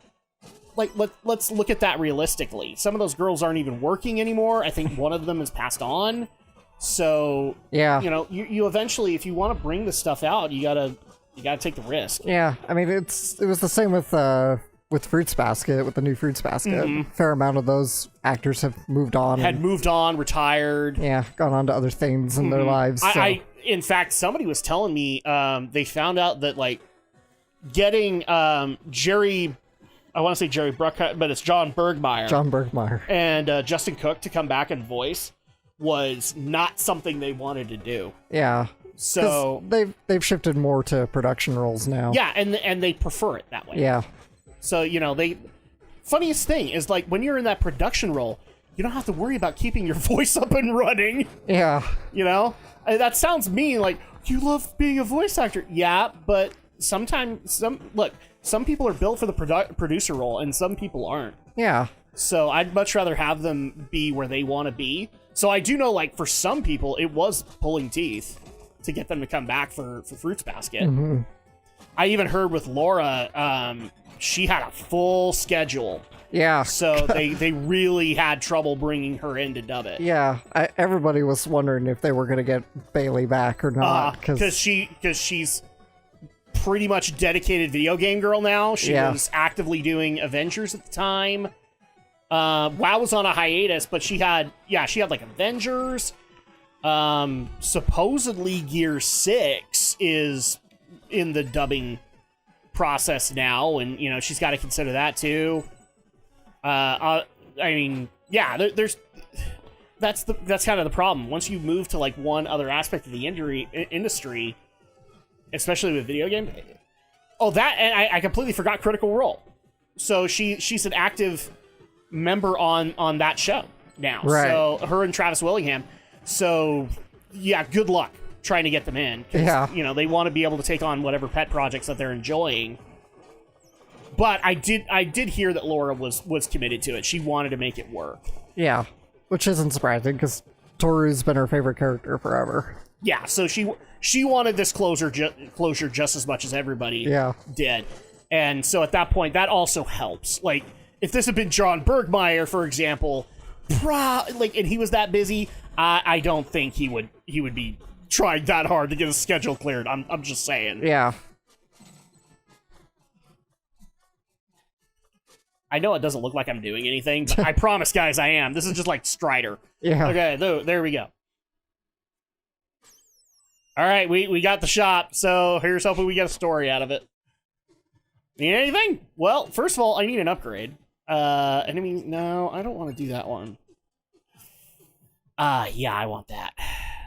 let's look at that realistically. Some of those girls aren't even working anymore. I think one of them has passed on. So Yeah. you know, you eventually, if you want to bring this stuff out, you gotta take the risk. Yeah, I mean, it was the same with Fruits Basket, with the new Fruits Basket. Fair amount of those actors have moved on. Had moved on, retired. Yeah, gone on to other things in their lives. So. I in fact, somebody was telling me they found out that like getting Jerry, I want to say Jerry Bruckheimer, but it's John Bergmeyer, and Justin Cook to come back and voice was not something they wanted to do. Yeah. So they've shifted more to production roles now. Yeah, and they prefer it that way. Yeah. So, you know, funniest thing is, like, when you're in that production role, you don't have to worry about keeping your voice up and running. Yeah. You know? That sounds mean, like, you love being a voice actor. Yeah, but sometimes, some people are built for the producer role, and some people aren't. Yeah. So I'd much rather have them be where they want to be. So I do know, like, for some people, it was pulling teeth to get them to come back for Fruits Basket. Mm-hmm. I even heard with Laura, she had a full schedule. Yeah. So they really had trouble bringing her in to dub it. Yeah. Everybody was wondering if they were going to get Bailey back or not. Because she's pretty much dedicated video game girl now. She was actively doing Avengers at the time. WoW was on a hiatus, but she had like Avengers. Supposedly Gear 6 is in the dubbing process now, and you know she's got to consider that too. I mean, yeah, that's kind of the problem. Once you move to like one other aspect of the industry, especially with video game. Oh, that, and I completely forgot Critical Role. So she's an active member on that show now. Right. So her and Travis Willingham. So yeah, good luck trying to get them in. Yeah. You know, they want to be able to take on whatever pet projects that they're enjoying. But I did hear that Laura was committed to it. She wanted to make it work. Yeah. Which isn't surprising, because Toru's been her favorite character forever. Yeah, so she wanted this closure just as much as everybody did. And so at that point, that also helps. Like, if this had been John Bergmeyer, for example, and he was that busy, I don't think he would be trying that hard to get his schedule cleared. I'm just saying. Yeah. I know it doesn't look like I'm doing anything, but I promise, guys, I am. This is just like Strider. Yeah. Okay, there we go. All right, we got the shop, so here's hoping we get a story out of it. Need anything? Well, first of all, I need an upgrade. Enemy, no, I don't want to do that one. Yeah, I want that.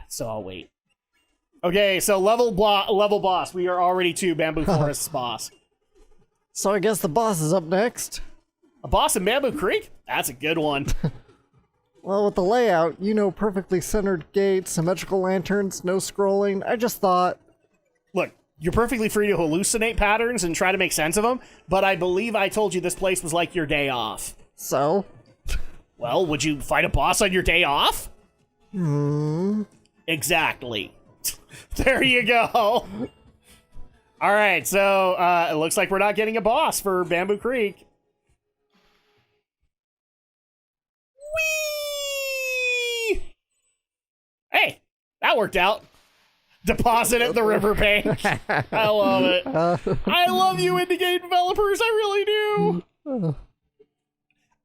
So I'll wait. Okay, so level boss. We are already to Bamboo Forest's boss. So I guess the boss is up next. A boss in Bamboo Creek? That's a good one. Well, with the layout, perfectly centered gates, symmetrical lanterns, no scrolling, I just thought... Look, you're perfectly free to hallucinate patterns and try to make sense of them, but I believe I told you this place was like your day off. So? Well, would you fight a boss on your day off? Exactly. There you go. All right, so it looks like we're not getting a boss for Bamboo Creek. Whee! Hey, that worked out. Deposit at the riverbank. I love it. I love you, indie game developers. I really do.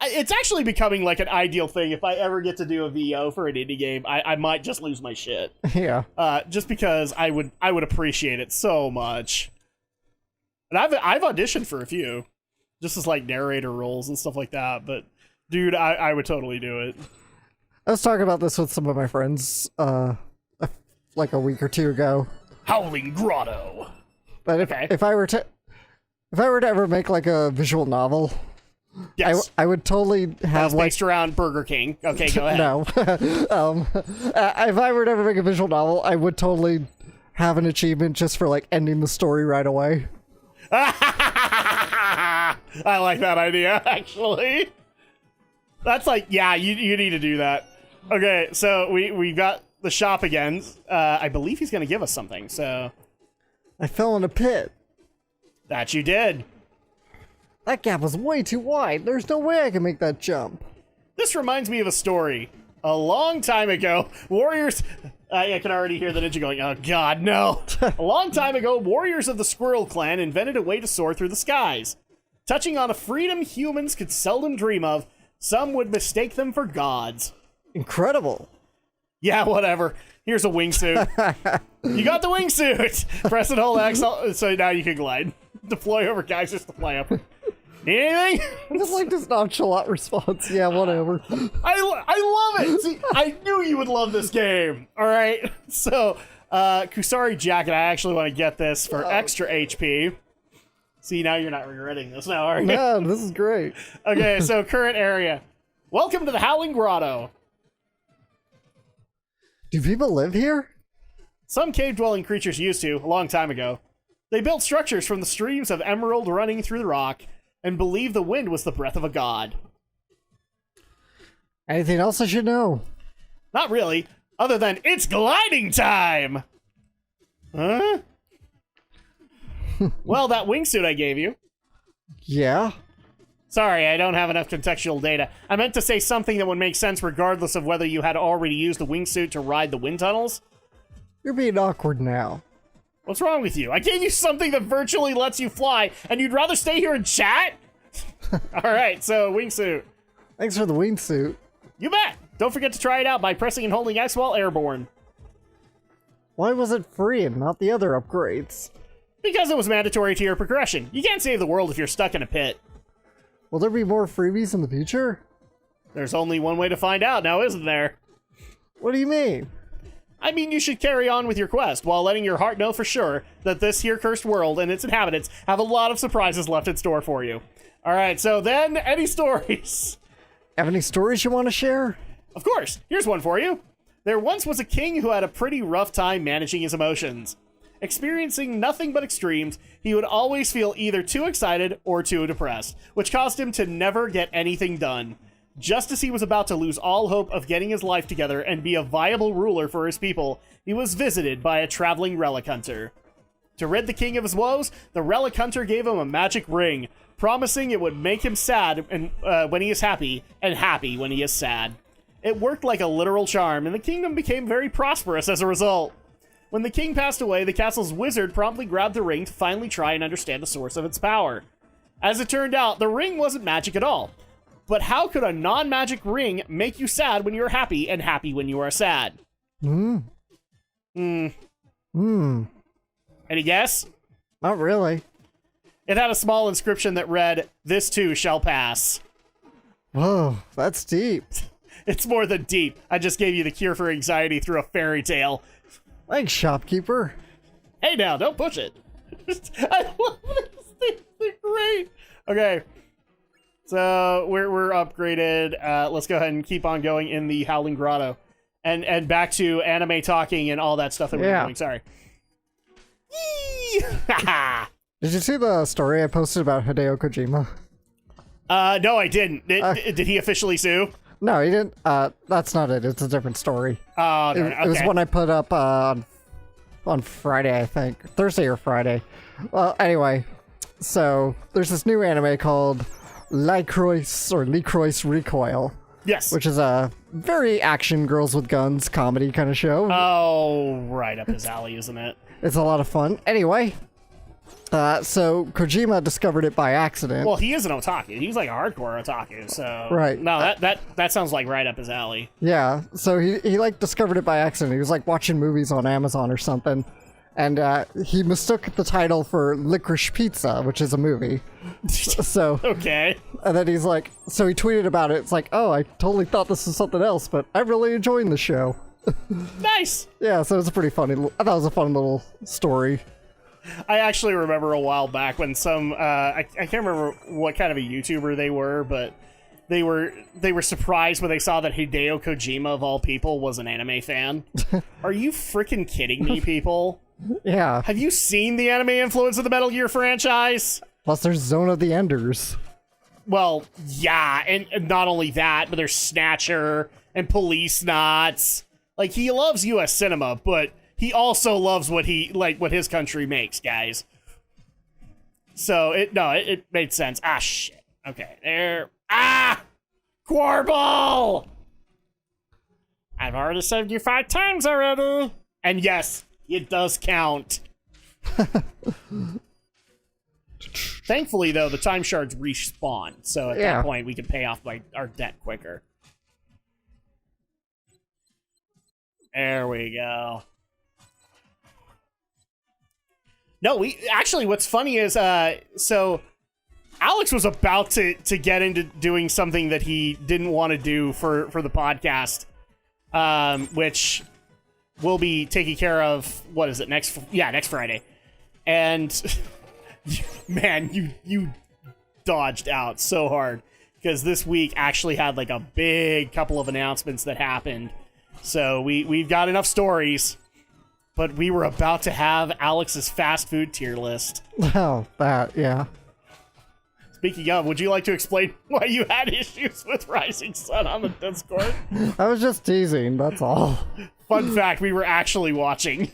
It's actually becoming like an ideal thing. If I ever get to do a VO for an indie game, I might just lose my shit. Yeah. Just because I would appreciate it so much. And I've auditioned for a few, just as like narrator roles and stuff like that. But dude, I would totally do it. I was talking about this with some of my friends, like a week or two ago. Howling Grotto. But if I were to ever make like a visual novel, yes, I would totally have like based around Burger King. Okay, go ahead. No, if I were to ever make a visual novel, I would totally have an achievement just for like ending the story right away. I like that idea, actually. That's like, yeah, you need to do that. Okay, so we got the shop again. I believe he's going to give us something, so... I fell in a pit. That you did. That gap was way too wide. There's no way I can make that jump. This reminds me of a story. A long time ago, warriors... I can already hear the ninja going, oh god, no. A long time ago, warriors of the Squirrel Clan invented a way to soar through the skies. Touching on a freedom humans could seldom dream of, some would mistake them for gods. Incredible. Yeah, whatever. Here's a wingsuit. You got the wingsuit! Press and hold X, so now you can glide. Deploy over geysers to fly up. Need anything? I just like this nonchalant response. Yeah, whatever. I love it! See, I knew you would love this game. Alright, so, Kusari Jacket, I actually want to get this for extra HP. See, now you're not regretting this now, are you? Yeah, this is great. Okay, so current area. Welcome to the Howling Grotto. Do people live here? Some cave-dwelling creatures used to, a long time ago. They built structures from the streams of emerald running through the rock, and believed the wind was the breath of a god. Anything else I should know? Not really, other than it's gliding time! Huh? Well, that wingsuit I gave you. Yeah? Sorry, I don't have enough contextual data. I meant to say something that would make sense regardless of whether you had already used the wingsuit to ride the wind tunnels. You're being awkward now. What's wrong with you? I gave you something that virtually lets you fly, and you'd rather stay here and chat? Alright, so wingsuit. Thanks for the wingsuit. You bet! Don't forget to try it out by pressing and holding X while airborne. Why was it free and not the other upgrades? Because it was mandatory to your progression. You can't save the world if you're stuck in a pit. Will there be more freebies in the future? There's only one way to find out now, isn't there? What do you mean? I mean, you should carry on with your quest, while letting your heart know for sure that this here cursed world and its inhabitants have a lot of surprises left in store for you. Alright, so then, any stories? Have any stories you want to share? Of course, here's one for you. There once was a king who had a pretty rough time managing his emotions. Experiencing nothing but extremes, he would always feel either too excited or too depressed, which caused him to never get anything done. Just as he was about to lose all hope of getting his life together and be a viable ruler for his people, he was visited by a traveling relic hunter. To rid the king of his woes, the relic hunter gave him a magic ring, promising it would make him sad when he is happy, and happy when he is sad. It worked like a literal charm, and the kingdom became very prosperous as a result. When the king passed away, the castle's wizard promptly grabbed the ring to finally try and understand the source of its power. As it turned out, the ring wasn't magic at all. But how could a non-magic ring make you sad when you're happy and happy when you are sad? Any guess? Not really. It had a small inscription that read, "This too shall pass." Whoa, that's deep. It's more than deep. I just gave you the cure for anxiety through a fairy tale. Thanks, shopkeeper. Hey now, don't push it. I love this. They're great. Okay. So we're upgraded. Let's go ahead and keep on going in the Howling Grotto, and back to anime talking and all that stuff that we're doing. Sorry. Did you see the story I posted about Hideo Kojima? No, I didn't. Did he officially sue? No, he didn't. That's not it. It's a different story. Oh, It was one I put up on Friday, I think. Thursday or Friday. Well, anyway, so there's this new anime called Lycrois Recoil. Yes. Which is a very action girls with guns comedy kind of show. Oh, right up his alley, isn't it? It's a lot of fun. Anyway, so Kojima discovered it by accident. Well, he is an otaku. He's like a hardcore otaku, so... Right. No, that sounds like right up his alley. Yeah, so he like discovered it by accident. He was like watching movies on Amazon or something, and he mistook the title for Licorice Pizza, which is a movie. So Okay. And then he's like, so he tweeted about it. It's like, oh, I totally thought this was something else, but I'm really enjoying the show. Nice. Yeah, so it's pretty funny. I thought it was a fun little story. I actually remember a while back when some I can't remember what kind of a YouTuber they were, but they were surprised when they saw that Hideo Kojima of all people was an anime fan. Are you freaking kidding me, people? Yeah. Have you seen the anime influence of the Metal Gear franchise? Plus there's Zone of the Enders. Well, yeah, and not only that, but there's Snatcher and Police Knots. Like, he loves US cinema, but he also loves what his country makes, guys. So it made sense. Ah, shit. Okay, there. Ah! Quarble! I've already saved you 5 times already. And yes, it does count. Thankfully, though, the time shards respawn. So at that point, we can pay off our debt quicker. There we go. No, what's funny is, so Alex was about to get into doing something that he didn't want to do for the podcast, which will be taken care of, what is it, next Friday. And, man, you dodged out so hard, because this week actually had, like, a big couple of announcements that happened. So we've got enough stories, but we were about to have Alex's fast food tier list. Oh, that, yeah. Speaking of, would you like to explain why you had issues with Rising Sun on the Discord? I was just teasing, that's all. Fun fact, we were actually watching.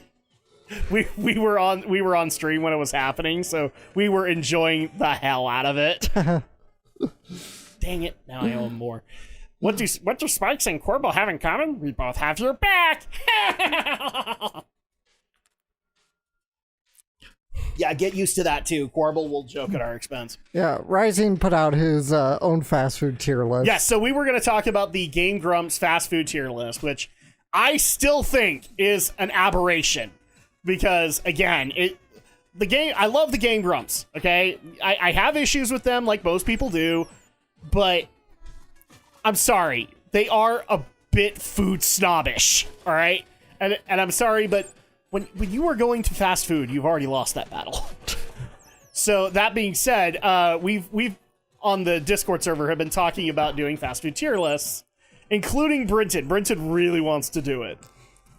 We were on stream when it was happening, so we were enjoying the hell out of it. Dang it, now I owe him more. What do Spikes and Quarble have in common? We both have your back! Yeah, get used to that too. Quarble will joke at our expense. Yeah, Rising put out his own fast food tier list. Yes, so we were going to talk about the Game Grumps fast food tier list, which I still think is an aberration. Because, again, I love the Game Grumps, okay? I have issues with them, like most people do, but I'm sorry. They are a bit food snobbish, all right? And I'm sorry, but when you are going to fast food, you've already lost that battle. So that being said, we've on the Discord server have been talking about doing fast food tier lists, including Brinton. Brinton really wants to do it.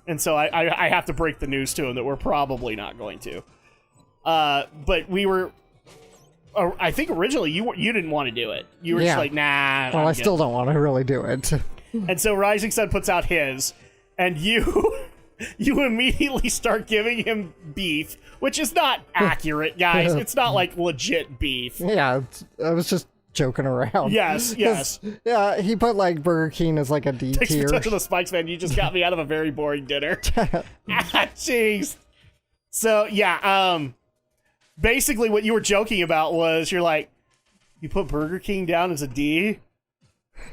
And so I have to break the news to him that we're probably not going to. But we were... I think originally you didn't want to do it. You were just like, nah. Well, I still don't want to really do it. And so Rising Sun puts out his, and you immediately start giving him beef, which is not accurate, guys. It's not like legit beef. Yeah, I was just joking around. Yes. Yeah, he put like Burger King as like a D Thanks tier. for touching the spikes, man. You just got me out of a very boring dinner. Jeez. So yeah, basically what you were joking about was you put Burger King down as a D?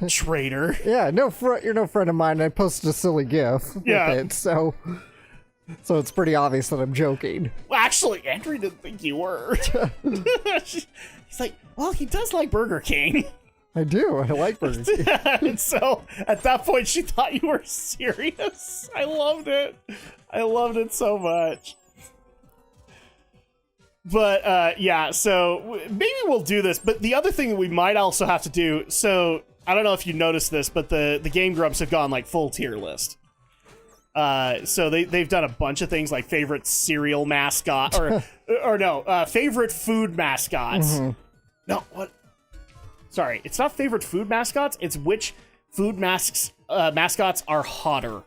Traitor. Yeah, you're no friend of mine. I posted a silly GIF with it, so it's pretty obvious that I'm joking. Well, actually, Andrew didn't think you were. He's like, well, he does like Burger King. I do. I like Burger King. And so at that point, she thought you were serious. I loved it. I loved it so much. But yeah, so maybe we'll do this. But the other thing that we might also have to do, so I don't know if you noticed this, but the Game Grumps have gone like full tier list. So they've done a bunch of things like favorite cereal mascot favorite food mascots. Mm-hmm. No, what? Sorry, it's not favorite food mascots. It's which food mascots are hotter.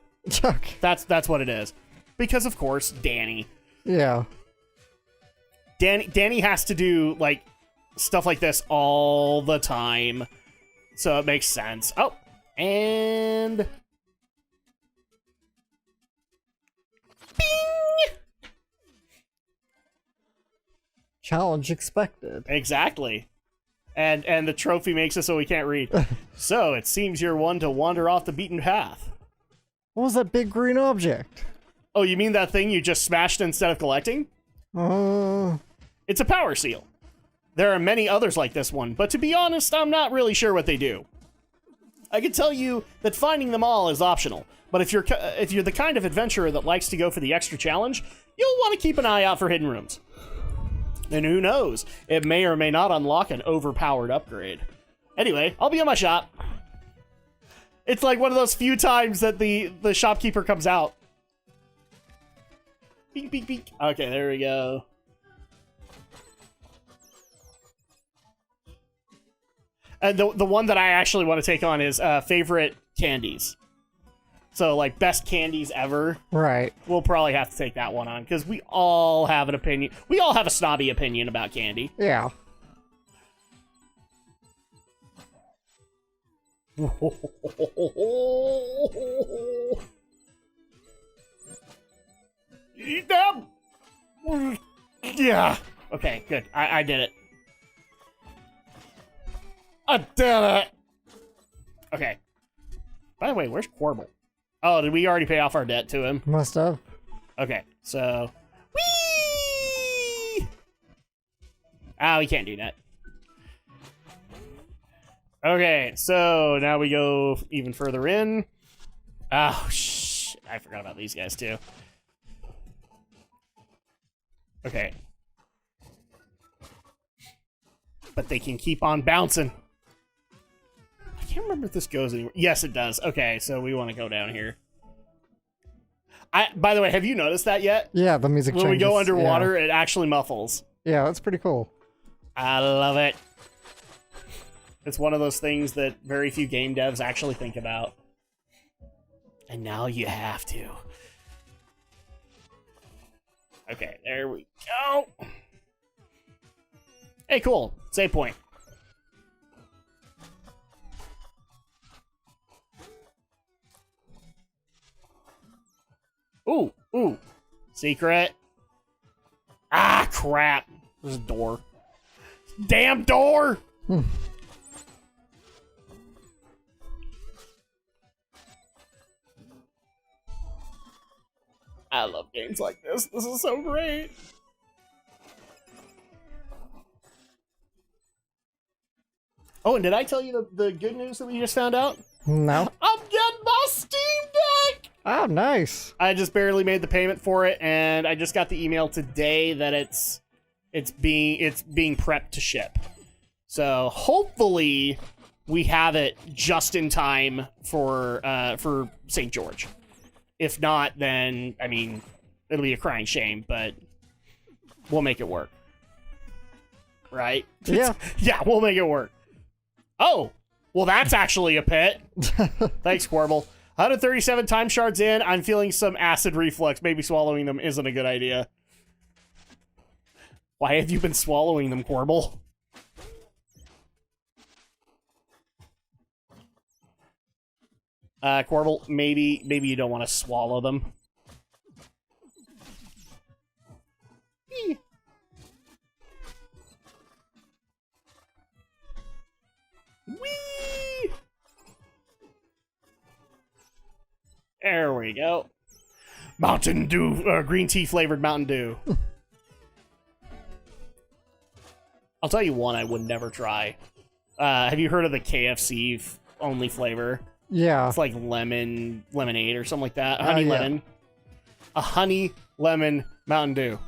That's what it is. Because of course, Danny. Yeah. Danny has to do like stuff like this all the time. So it makes sense. Oh, and bing! Challenge expected. Exactly. And the trophy makes it so we can't read. So it seems you're one to wander off the beaten path. What was that big green object? Oh, you mean that thing you just smashed instead of collecting? It's a power seal. There are many others like this one, but to be honest, I'm not really sure what they do. I can tell you that finding them all is optional, but if you're the kind of adventurer that likes to go for the extra challenge, you'll want to keep an eye out for hidden rooms. And who knows, it may or may not unlock an overpowered upgrade. Anyway, I'll be in my shop. It's like one of those few times that the shopkeeper comes out. Beep, beep, beep. Okay, there we go. And the one that I actually want to take on is favorite candies. So, like, best candies ever. Right. We'll probably have to take that one on, because we all have an opinion. We all have a snobby opinion about candy. Yeah. Eat them! Yeah. Okay, good. I did it. I did it! Okay. By the way, where's Quirble? Oh, did we already pay off our debt to him? Must have. Okay, so... Whee! Ah, we can't do that. Okay, so now we go even further in. Oh, shh. I forgot about these guys, too. Okay. But they can keep on bouncing. I can't remember if this goes anywhere. Yes, it does. Okay, so we want to go down here. By the way, have you noticed that yet? Yeah, the music When changes. we go underwater, it actually muffles. Yeah, that's pretty cool. I love it. It's one of those things that very few game devs actually think about. And now you have to. Okay, there we go. Hey, cool. Save point. Ooh, ooh. Secret. Ah, crap. There's a door. Damn door! I love games like this. This is so great. Oh, and did I tell you the good news that we just found out? No. I'm getting my Steam Deck! Oh, nice. I just barely made the payment for it, and I just got the email today that it's being prepped to ship. So hopefully we have it just in time for St. George. If not, then I mean it'll be a crying shame, but we'll make it work. Right? Yeah. Yeah, we'll make it work. Oh, well, that's actually a pit. Thanks, Quirble. 137 time shards in. I'm feeling some acid reflux. Maybe swallowing them isn't a good idea. Why have you been swallowing them, Quirble? Quirble, maybe you don't want to swallow them. Eee. Whee! There we go. Mountain Dew, green tea flavored Mountain Dew. I'll tell you one I would never try. Have you heard of the KFC only flavor? Yeah. It's like lemonade or something like that. Honey yeah. lemon. A honey lemon Mountain Dew.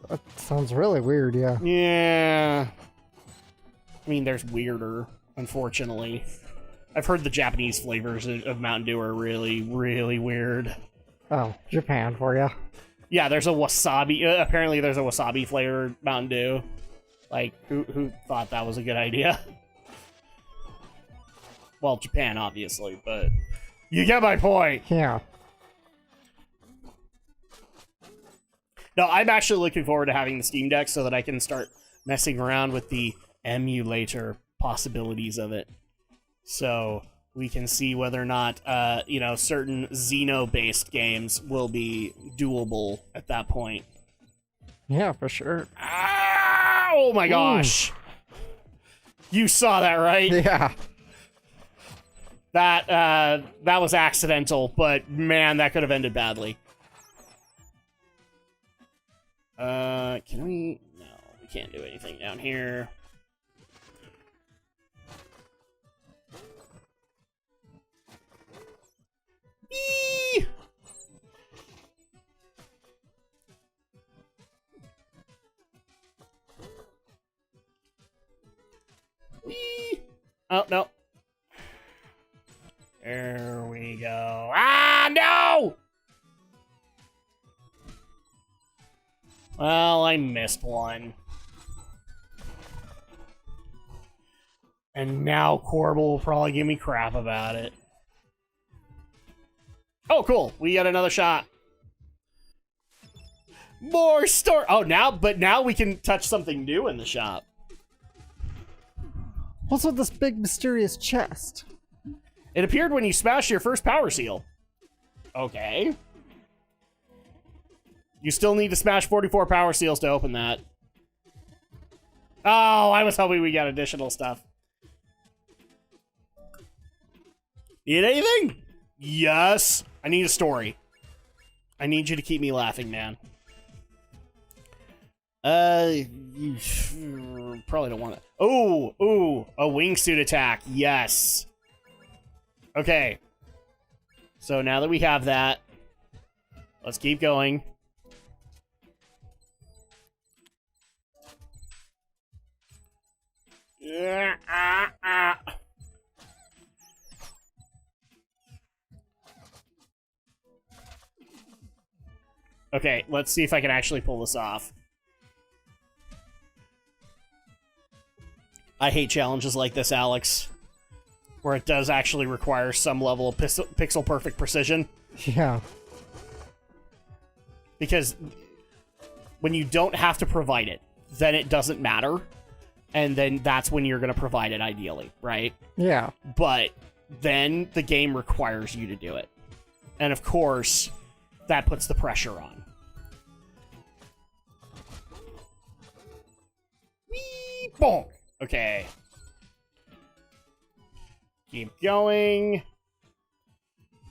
That sounds really weird, yeah. Yeah. I mean, there's weirder, unfortunately. I've heard the Japanese flavors of Mountain Dew are really, really weird. Oh, Japan for ya. Yeah, there's a wasabi. Apparently, there's a wasabi flavored Mountain Dew. Like, who thought that was a good idea? Well, Japan, obviously, but you get my point. Yeah. No, I'm actually looking forward to having the Steam Deck so that I can start messing around with the emulator possibilities of it. So we can see whether or not, certain Xeno-based games will be doable at that point. Yeah, for sure. Oh my gosh! You saw that, right? Yeah. That was accidental, but man, that could have ended badly. Can we? No, we can't do anything down here. Eee! Whee! Oh, no. There we go. Ah, no! Well, I missed one. And now Quirble will probably give me crap about it. Oh, cool. We get another shot. More store. Oh, now we can touch something new in the shop. What's with this big mysterious chest? It appeared when you smashed your first power seal. Okay. You still need to smash 44 power seals to open that. Oh, I was hoping we got additional stuff. Need anything? Yes. I need a story. I need you to keep me laughing, man. You probably don't want to. Ooh, a Wingsuit Attack. Yes. Okay. So now that we have that, let's keep going. Okay, let's see if I can actually pull this off. I hate challenges like this, Alex, where it does actually require some level of pixel-perfect precision. Yeah. Because when you don't have to provide it, then it doesn't matter. And then that's when you're going to provide it, ideally, right? Yeah. But then the game requires you to do it. And of course, that puts the pressure on. Whee! Bonk! Okay. Keep going.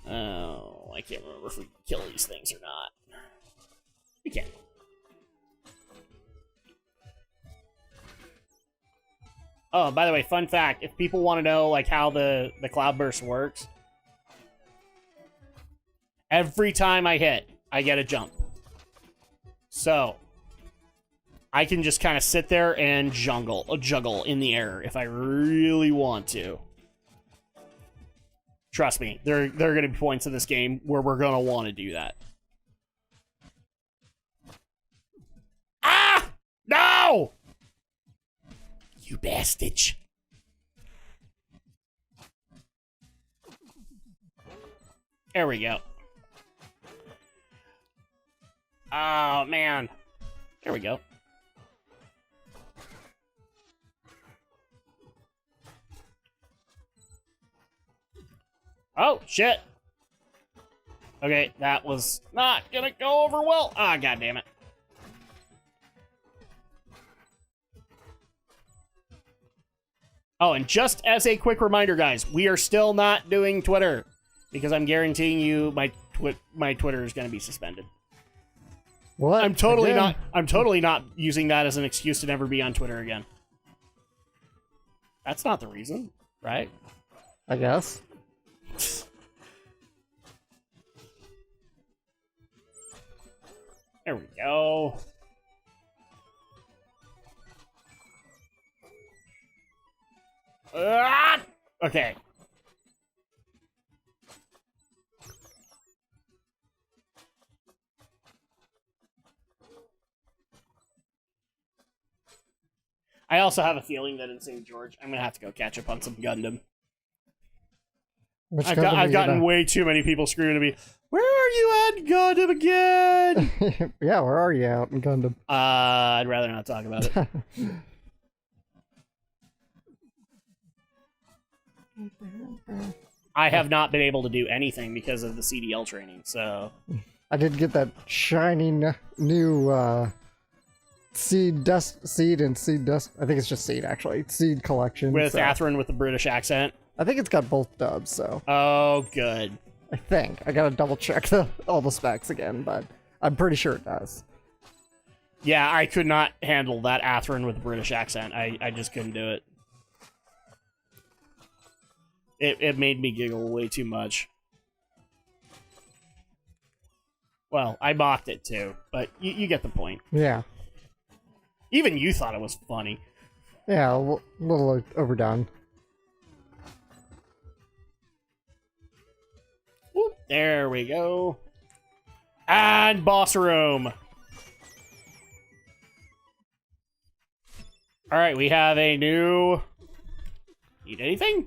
Oh, I can't remember if we can kill these things or not. We can. Oh, by the way, fun fact, if people want to know like how the cloudburst works, every time I hit, I get a jump. So I can just kind of sit there and juggle in the air if I really want to. Trust me, there are going to be points in this game where we're going to want to do that. Ah! No! You bastard. There we go. Oh, man. There we go. Oh, shit. Okay, that was not gonna go over well. Ah, god damn it. Oh, and just as a quick reminder, guys, we are still not doing Twitter because I'm guaranteeing you my Twitter is going to be suspended. What? I'm totally Again? I'm totally not using that as an excuse to never be on Twitter again. That's not the reason, right? I guess. There we go. Okay. I also have a feeling that in St. George, I'm gonna have to go catch up on some Gundam. I've gotten way too many people screaming at me, "Where are you at, Gundam again?" Yeah, where are you out in Gundam? I'd rather not talk about it. I have not been able to do anything because of the CDL training, so... I did get that shiny new seed and seed dust. I think it's just seed, actually. Seed collection. With so. Athrun with the British accent. I think it's got both dubs, so... Oh, good. I think. I gotta double check all the specs again, but I'm pretty sure it does. Yeah, I could not handle that Athrun with the British accent. I just couldn't do it. It made me giggle way too much. Well, I mocked it too, but you get the point. Yeah. Even you thought it was funny. Yeah, a little overdone. Whoop, there we go. And boss room. Alright, we have a new... Need anything?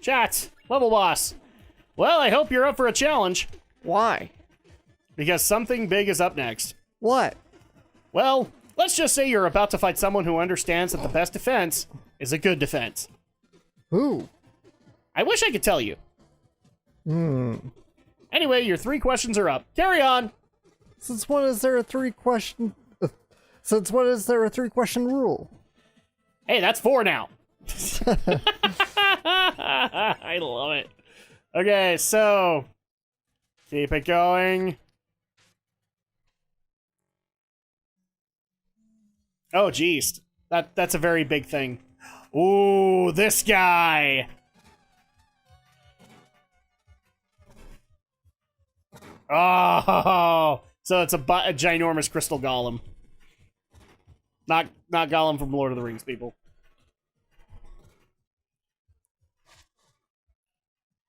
Chat, level boss. Well, I hope you're up for a challenge. Why? Because something big is up next. What? Well, let's just say you're about to fight someone who understands that the best defense is a good defense. Who? I wish I could tell you. Hmm. Anyway, your 3 questions are up. Carry on! Since when is there a 3-question... Since when is there a 3-question rule? Hey, that's 4 now. I love it. Okay, so... keep it going. Oh, geez. That's a very big thing. Ooh, this guy! Oh, so it's a ginormous crystal golem. Not Golem from Lord of the Rings, people.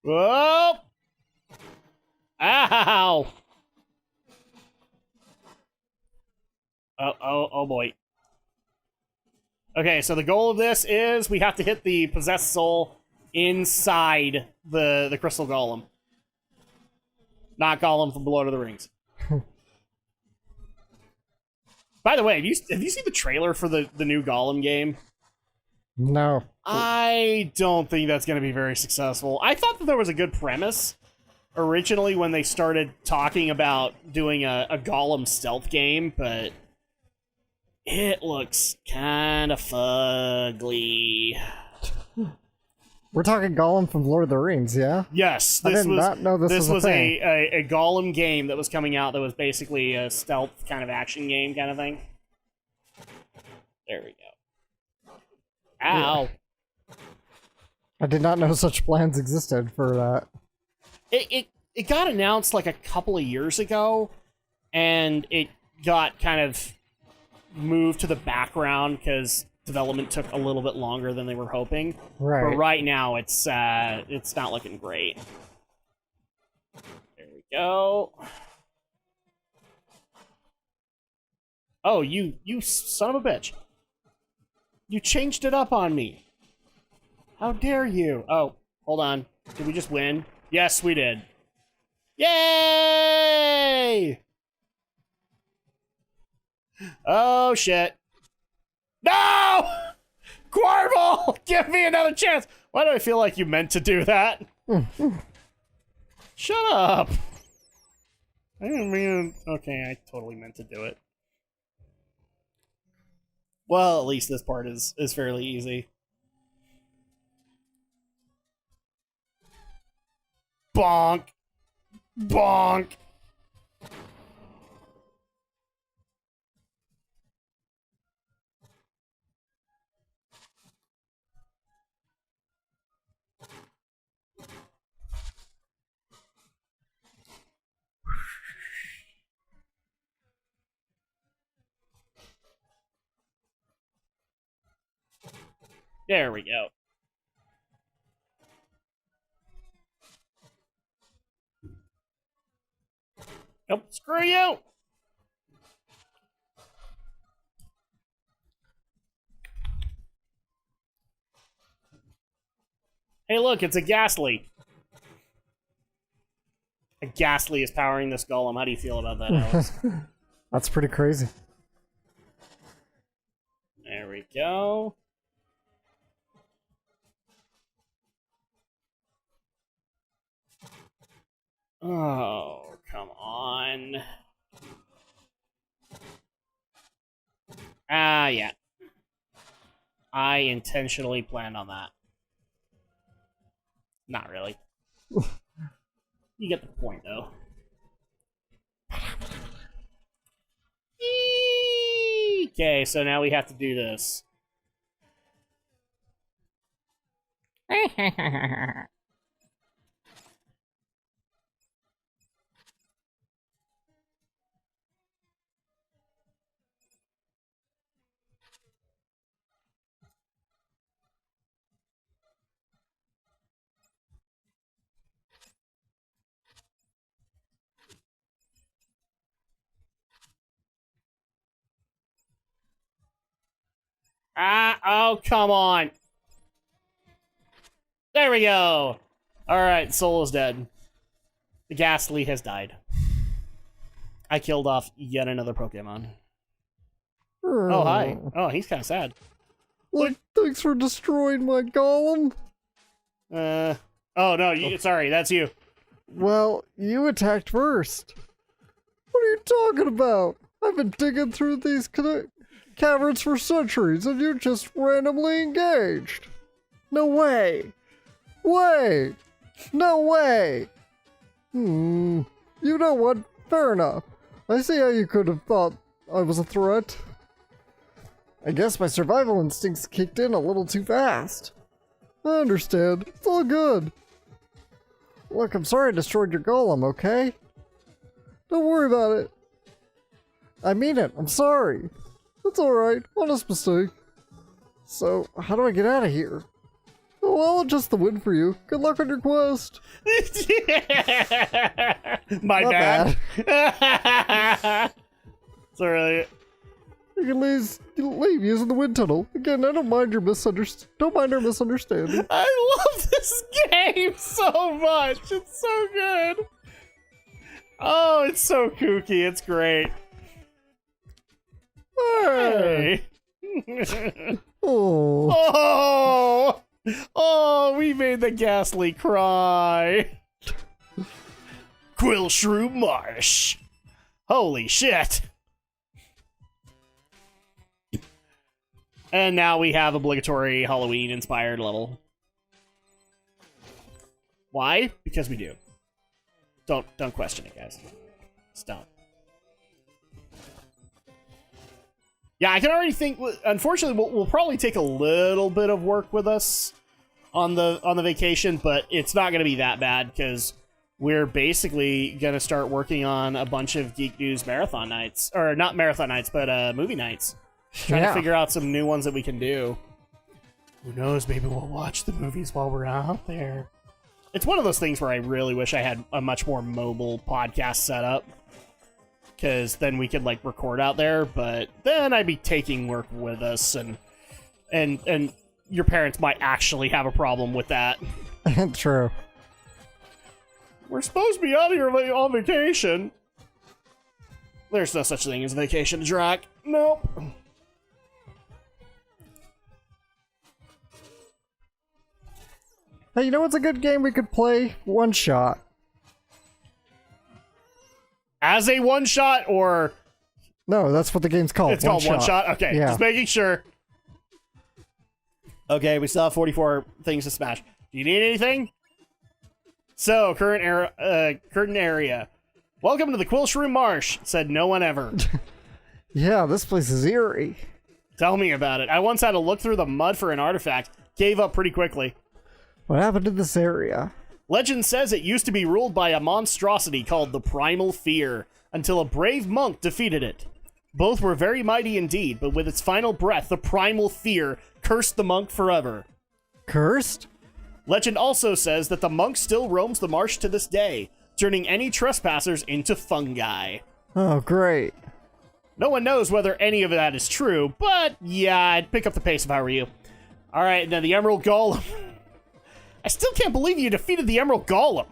Whoa! Ow! Oh boy. Okay, so the goal of this is we have to hit the possessed soul inside the crystal golem. Not Golem from Lord of the Rings. By the way, have you seen the trailer for the new Golem game? No. I don't think that's going to be very successful. I thought that there was a good premise originally when they started talking about doing a Golem stealth game, but it looks kind of fugly. We're talking Golem from Lord of the Rings, yeah? Yes, I did not know this was a thing. a Golem game that was coming out that was basically a stealth kind of action game kind of thing. There we go. Ow. Yeah. I did not know such plans existed for that. It got announced like a couple of years ago, and it got kind of moved to the background because development took a little bit longer than they were hoping. Right. But right now, it's not looking great. There we go. Oh, you son of a bitch. You changed it up on me. How dare you? Oh, hold on. Did we just win? Yes, we did. Yay! Oh, shit. No! Quarble! Give me another chance! Why do I feel like you meant to do that? Shut up! I didn't mean... Okay, I totally meant to do it. Well, at least this part is fairly easy. Bonk! Bonk! There we go. Nope, screw you! Hey, look, it's a Ghastly. A Ghastly is powering this golem. How do you feel about that, Alex? That's pretty crazy. There we go. Oh, come on. Ah, yeah. I intentionally planned on that. Not really. You get the point, though. Okay, so now we have to do this. Ah, oh, come on. There we go. Alright, Soul is dead. The Ghastly has died. I killed off yet another Pokemon. Oh, hi. Oh, he's kind of sad. Look, thanks for destroying my golem. Oh, no, sorry, that's you. Well, you attacked first. What are you talking about? I've been digging through these caverns for centuries, and you just randomly engaged. No way. Wait. No way. You know what? Fair enough. I see how you could have thought I was a threat. I guess my survival instincts kicked in a little too fast. I understand. It's all good. Look, I'm sorry I destroyed your golem, okay? Don't worry about it. I mean it. I'm sorry. It's alright. Honest mistake. So, how do I get out of here? Oh, I'll adjust the wind for you. Good luck on your quest. My Not bad. Sorry. You can leave using the wind tunnel. Again, I don't mind our misunderstanding. I love this game so much. It's so good. Oh, it's so kooky. It's great. Hey. Oh. Oh, we made the Ghastly cry. Quill Shrew Marsh. Holy shit. And now we have obligatory Halloween-inspired level. Why? Because we do. Don't question it, guys. Just don't. Yeah, I can already think. Unfortunately, we'll probably take a little bit of work with us on the vacation, but it's not going to be that bad because we're basically going to start working on a bunch of Geek News marathon nights, or not marathon nights, but movie nights. Trying to figure out some new ones that we can do. Who knows? Maybe we'll watch the movies while we're out there. It's one of those things where I really wish I had a much more mobile podcast setup. Because then we could, like, record out there, but then I'd be taking work with us, and your parents might actually have a problem with that. True. We're supposed to be out here on vacation. There's no such thing as vacation, Drak. Nope. Hey, you know what's a good game we could play? One Shot. As a one-shot, or... No, that's what the game's called. It's called one-shot? Okay, yeah. Just making sure. Okay, we still have 44 things to smash. Do you need anything? So, current area. Welcome to the Quill Shrew Marsh, said no one ever. Yeah, this place is eerie. Tell me about it. I once had to look through the mud for an artifact. Gave up pretty quickly. What happened in this area? Legend says it used to be ruled by a monstrosity called the Primal Fear, until a brave monk defeated it. Both were very mighty indeed, but with its final breath, the Primal Fear cursed the monk forever. Cursed? Legend also says that the monk still roams the marsh to this day, turning any trespassers into fungi. Oh, great. No one knows whether any of that is true, but yeah, I'd pick up the pace if I were you. Alright, now the Emerald Golem. I still can't believe you defeated the Emerald Golem.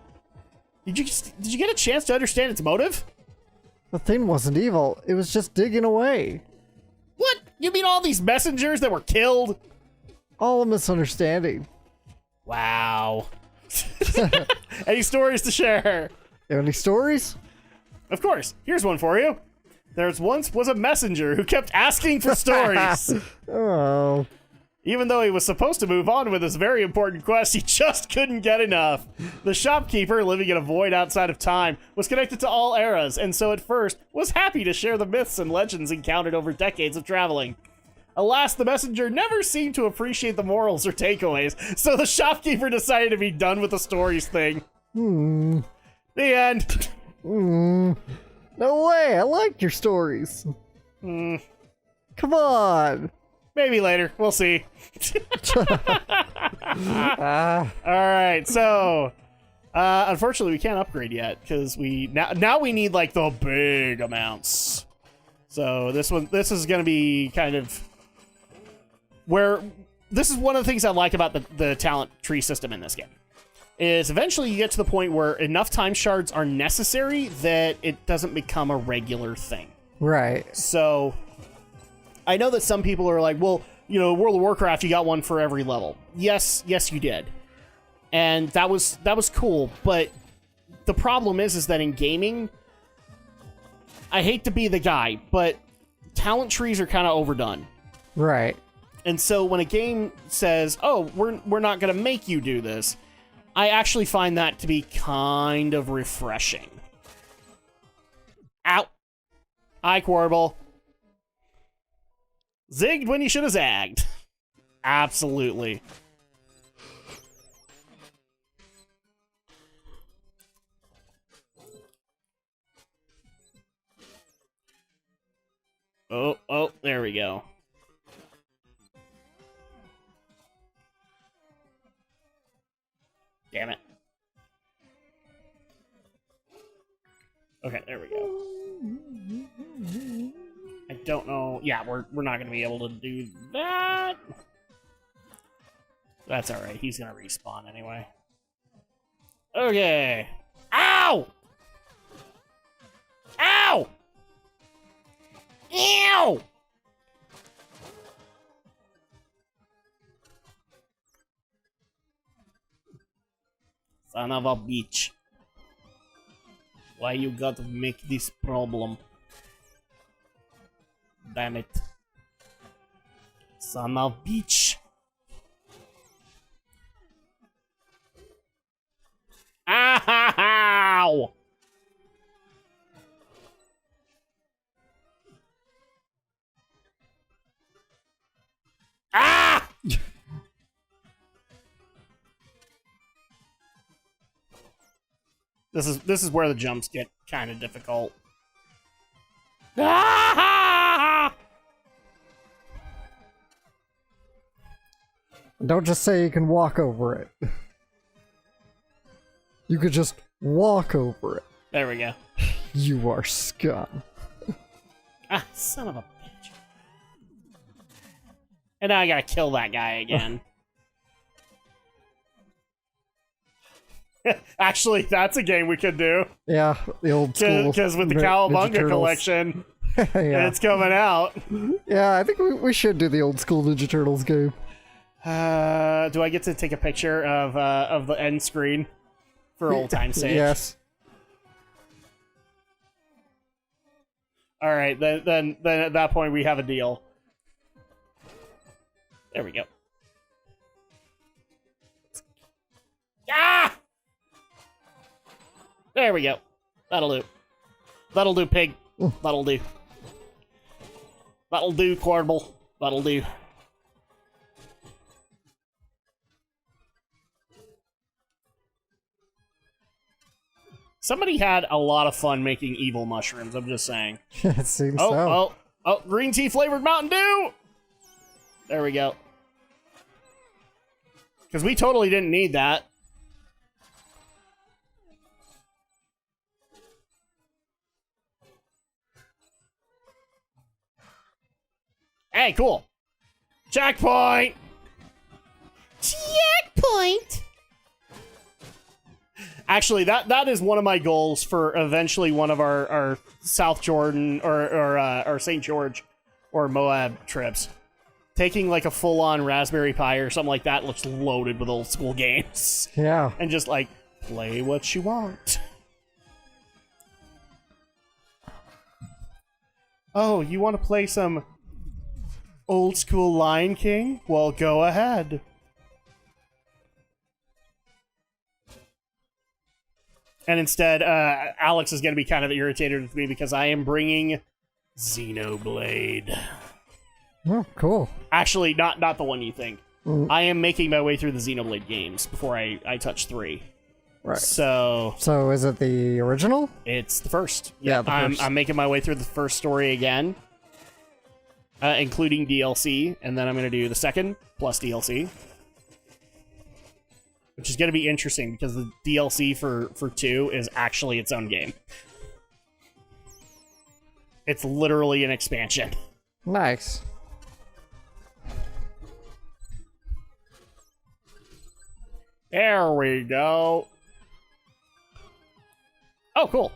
Did you get a chance to understand its motive? The thing wasn't evil. It was just digging away. What? You mean all these messengers that were killed? All a misunderstanding. Wow. Any stories to share? Any stories? Of course. Here's one for you. There once was a messenger who kept asking for stories. Oh. Even though he was supposed to move on with this very important quest, he just couldn't get enough. The shopkeeper, living in a void outside of time, was connected to all eras, and so at first was happy to share the myths and legends encountered over decades of traveling. Alas, the messenger never seemed to appreciate the morals or takeaways, so the shopkeeper decided to be done with the stories thing. The end. No way, I like your stories. Come on. Maybe later. We'll see. Alright, so unfortunately we can't upgrade yet, because now we need like the big amounts. So this is gonna be kind of where this is one of the things I like about the talent tree system in this game. is eventually you get to the point where enough time shards are necessary that it doesn't become a regular thing. Right. So, I know that some people are like, well, you know, World of Warcraft, you got one for every level. Yes, you did. And that was cool, but the problem is that in gaming, I hate to be the guy, but talent trees are kind of overdone. Right. And so when a game says, oh, we're not going to make you do this, I actually find that to be kind of refreshing. Ow. Hi, Quarble. Zigged when you should have zagged. Absolutely. Oh, there we go. Damn it. Okay, there we go. I don't know. Yeah, we're not going to be able to do that. That's alright. He's going to respawn anyway. Okay. Ow! Ow! Ew! Son of a bitch. Why you gotta make this problem? Damn it. Son of bitch. Ow! Ah! This is where the jumps get kind of difficult. Ah! Don't just say you can walk over it. You could just walk over it. There we go. You are scum. Ah, son of a bitch. And now I gotta kill that guy again. Actually, that's a game we could do. Yeah, the old school. Because with the Cowabunga collection, yeah. it's coming out. Yeah, I think we should do the old school Ninja Turtles game. Do I get to take a picture of the end screen for old time's sake? Yes. All right, then at that point we have a deal. There we go. Ah! There we go. That'll do. That'll do, pig. That'll do. That'll do, Quarble. That'll do. Somebody had a lot of fun making evil mushrooms, I'm just saying. It seems so. Oh, green tea flavored Mountain Dew! There we go. Because we totally didn't need that. Hey, cool. Checkpoint! Checkpoint! Actually, that is one of my goals for eventually one of our South Jordan or St. George or Moab trips. Taking like a full-on Raspberry Pi or something like that looks loaded with old school games. Yeah. And just like, play what you want. Oh, you want to play some old school Lion King? Well, go ahead. And instead, Alex is going to be kind of irritated with me because I am bringing Xenoblade. Oh, cool. Actually, not the one you think. I am making my way through the Xenoblade games before I touch 3. Right. So is it the original? it's the first. Yeah, the I'm, first. I'm making my way through the first story again, including DLC, and then I'm going to do the second plus DLC. Which is going to be interesting because the DLC for 2 is actually its own game. It's literally an expansion. Nice. There we go. Oh, cool.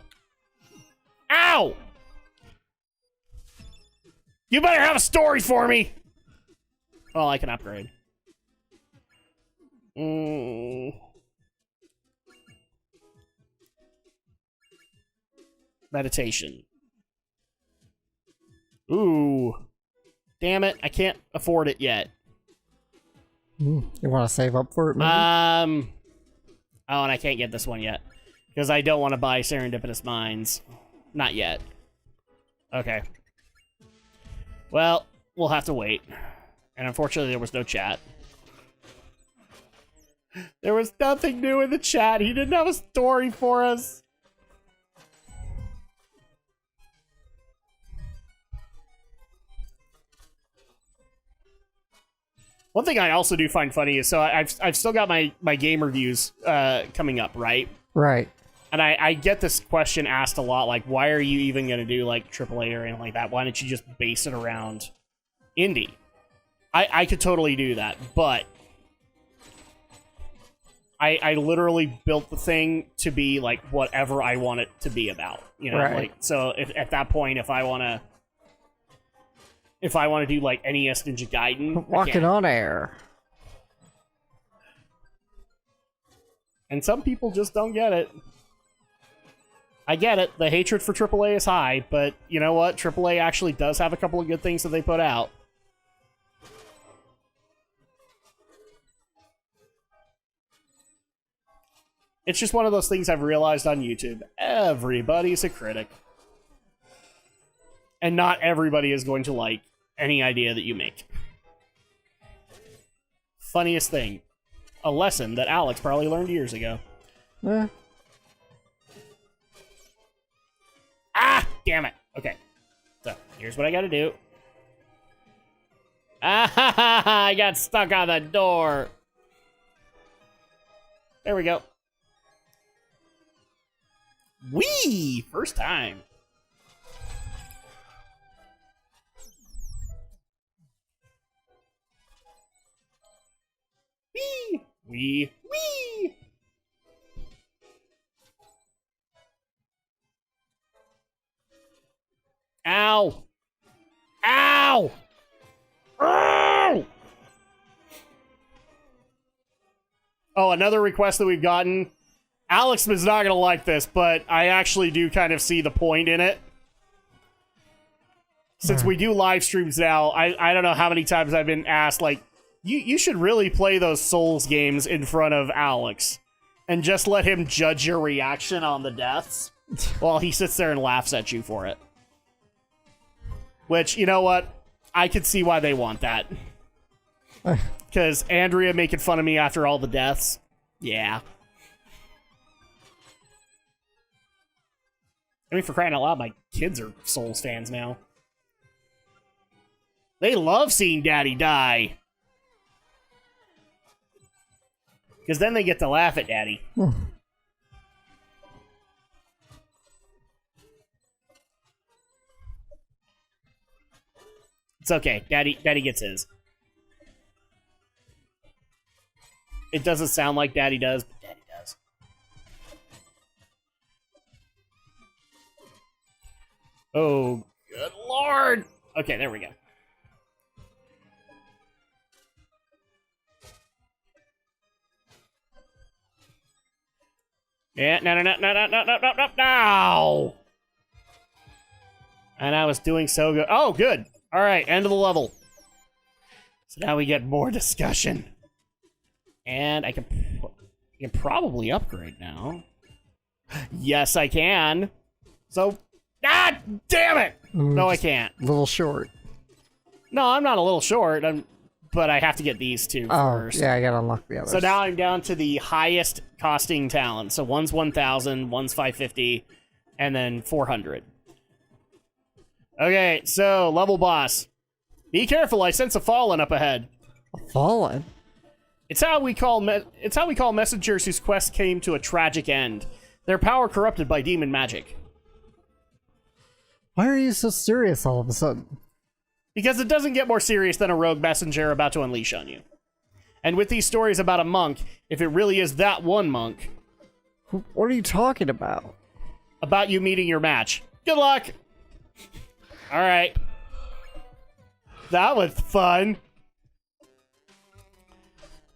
Ow! You better have a story for me! Oh, I can upgrade. Meditation. Ooh. Damn it, I can't afford it yet. You want to save up for it, maybe? Oh, and I can't get this one yet. Because I don't want to buy Serendipitous Mines. Not yet. Okay. Well, we'll have to wait. And unfortunately, there was no chat. There was nothing new in the chat. He didn't have a story for us. One thing I also do find funny is, so I've still got my game reviews coming up, right? Right. And I get this question asked a lot, like, why are you even going to do, like, AAA or anything like that? Why don't you just base it around indie? I could totally do that, but I literally built the thing to be, like, whatever I want it to be about. You know, Right. like, so if, at that point, if I want to do, like, NES Ninja Gaiden... Walking on air. And some people just don't get it. I get it. The hatred for AAA is high, but you know what? AAA actually does have a couple of good things that they put out. It's just one of those things I've realized on YouTube. Everybody's a critic. And not everybody is going to like any idea that you make. Funniest thing. A lesson that Alex probably learned years ago. Ah! Damn it. Okay. So, here's what I gotta do. Ah! I got stuck on the door. There we go. Whee! First time. Whee! Wee! Wee! Ow! Ow! Ow! Oh, another request that we've gotten. Alex is not going to like this, but I actually do kind of see the point in it. Since we do live streams now, I don't know how many times I've been asked, like, you should really play those Souls games in front of Alex and just let him judge your reaction on the deaths while he sits there and laughs at you for it. Which, you know what? I could see why they want that. Because Andrea making fun of me after all the deaths. Yeah. I mean, for crying out loud, my kids are Souls fans now. They love seeing Daddy die. Because then they get to laugh at Daddy. It's okay. Daddy gets his. It doesn't sound like Daddy does, but Daddy does. Oh, good lord! Okay, there we go. Yeah, no. And I was doing so good. Oh, good. All right, end of the level. So now we get more discussion. And I can probably upgrade now. Yes, I can. So, damn it! No, I can't. A little short. No, I'm not a little short. But I have to get these two first. Yeah, I gotta unlock the others. So now I'm down to the highest costing talent. So one's 1,000, one's 550, and then 400. Okay, so level boss. Be careful, I sense a fallen up ahead. A fallen? It's how we call messengers whose quest came to a tragic end. Their power corrupted by demon magic. Why are you so serious all of a sudden? Because it doesn't get more serious than a rogue messenger about to unleash on you. And with these stories about a monk, if it really is that one monk, What are you talking about? about you meeting your match. Good luck! Alright. That was fun.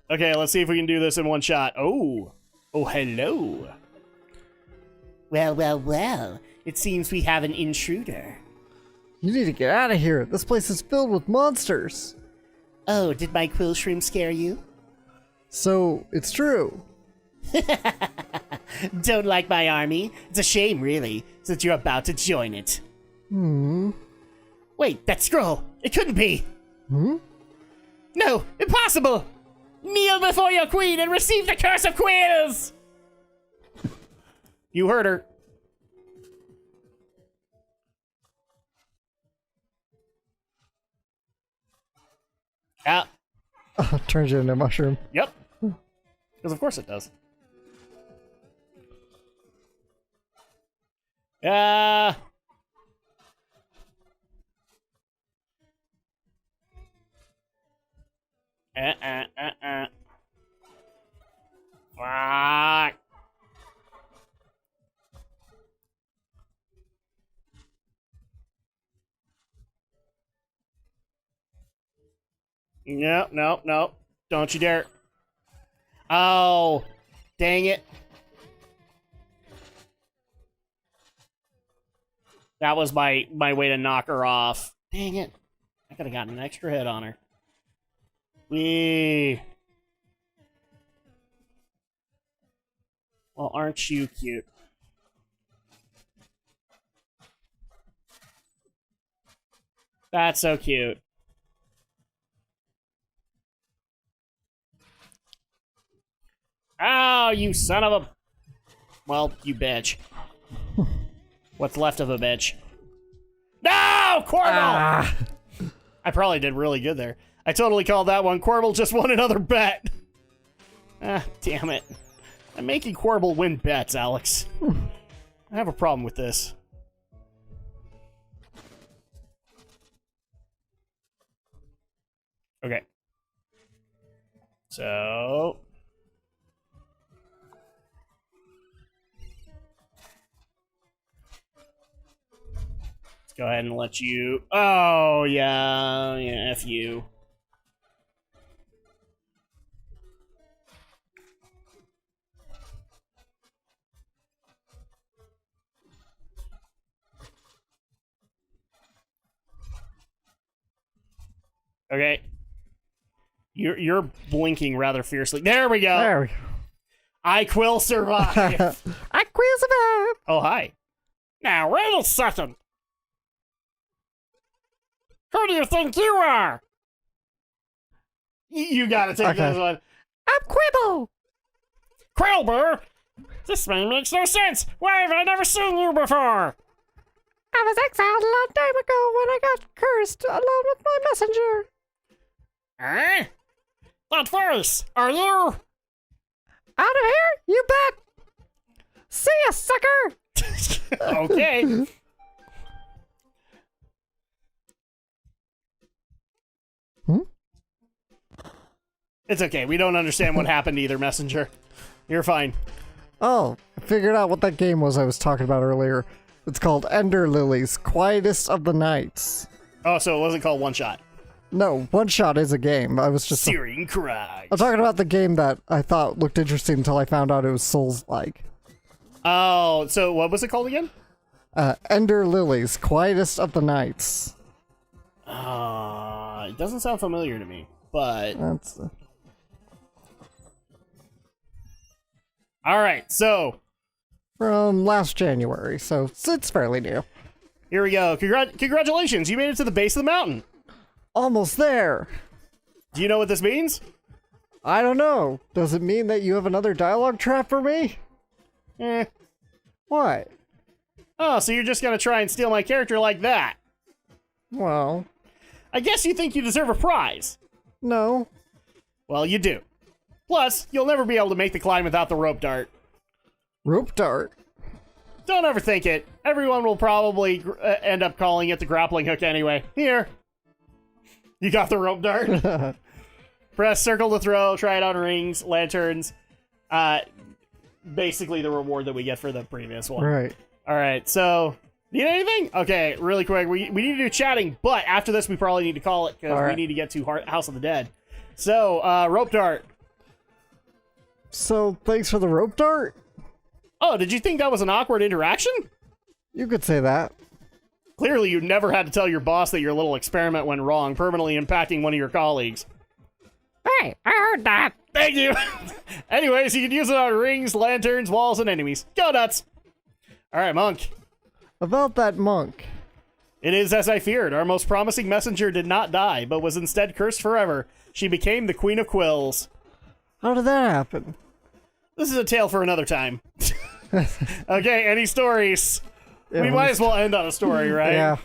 Okay, let's see if we can do this in one shot. Oh. Oh, hello. Well, well, well. It seems we have an intruder. You need to get out of here. This place is filled with monsters. Oh, did my quill shroom scare you? So, it's true. Don't like my army? It's a shame, really, since you're about to join it. Wait, that scroll! It couldn't be! No, impossible! Kneel before your queen and receive the curse of quills! You heard her. Ah, Turns you into a mushroom. yep. Because of course it does. Uh... Fuck. Nope. Don't you dare. Oh, dang it. That was my way to knock her off. Dang it. I could have gotten an extra hit on her. Wee. Well, aren't you cute? That's so cute. Oh, you son of a... Well, you bitch. What's left of a bitch. No! Corbel! I probably did really good there. I totally called that one. Corbel just won another bet. Ah, damn it. I'm making Corbel win bets, Alex. I have a problem with this. Okay. So... let's go ahead and let you... Oh, yeah, F you. Okay. You're blinking rather fiercely. There we go. There we go. I quill survive. I quill survive. Oh, hi. Now, wait a second. Who do you think you are? You gotta take this one. I'm Quibble. Quilber? This man makes no sense. Why have I never seen you before? I was exiled a long time ago when I got cursed along with my messenger. Huh? That voice, are you? Out of here, you bet. See ya, sucker. Okay. It's okay. We don't understand what happened either, Messenger. You're fine. Oh, I figured out what that game was I was talking about earlier. It's called Ender Lilies, Quietest of the Nights. Oh, so it wasn't called One Shot. No, One Shot is a game. I was just... Searing cries. I'm talking about the game that I thought looked interesting until I found out it was Souls-like. Oh, so what was it called again? Ender Lilies, Quietest of the Nights. It doesn't sound familiar to me, but... That's... Alright, so... from last January, so it's fairly new. here we go. Congratulations, you made it to the base of the mountain. Almost there. Do you know what this means? I don't know. Does it mean that you have another dialogue trap for me? Eh. What? Oh, so you're just gonna try and steal my character like that? Well, I guess you think you deserve a prize. no. Well, you do. Plus, you'll never be able to make the climb without the rope dart. Rope dart. Don't overthink it. Everyone will probably end up calling it the grappling hook anyway. Here. You got the rope dart? Press circle to throw, try it on rings, lanterns. Basically the reward that we get for the previous one. Right. Alright, so... Need anything? Okay, really quick. We need to do chatting, but after this we probably need to call it because we need to get to House of the Dead. So, rope dart. So, thanks for the rope dart? Oh, did you think that was an awkward interaction? You could say that. Clearly you never had to tell your boss that your little experiment went wrong, permanently impacting one of your colleagues. Hey, I heard that. Thank you! Anyways, you can use it on rings, lanterns, walls, and enemies. Go nuts! Alright, Monk. About that monk. It is as I feared. Our most promising messenger did not die, but was instead cursed forever. She became the Queen of Quills. How did that happen? This is a tale for another time. Okay, any stories? Yeah, We might as well end on a story, right? Yeah.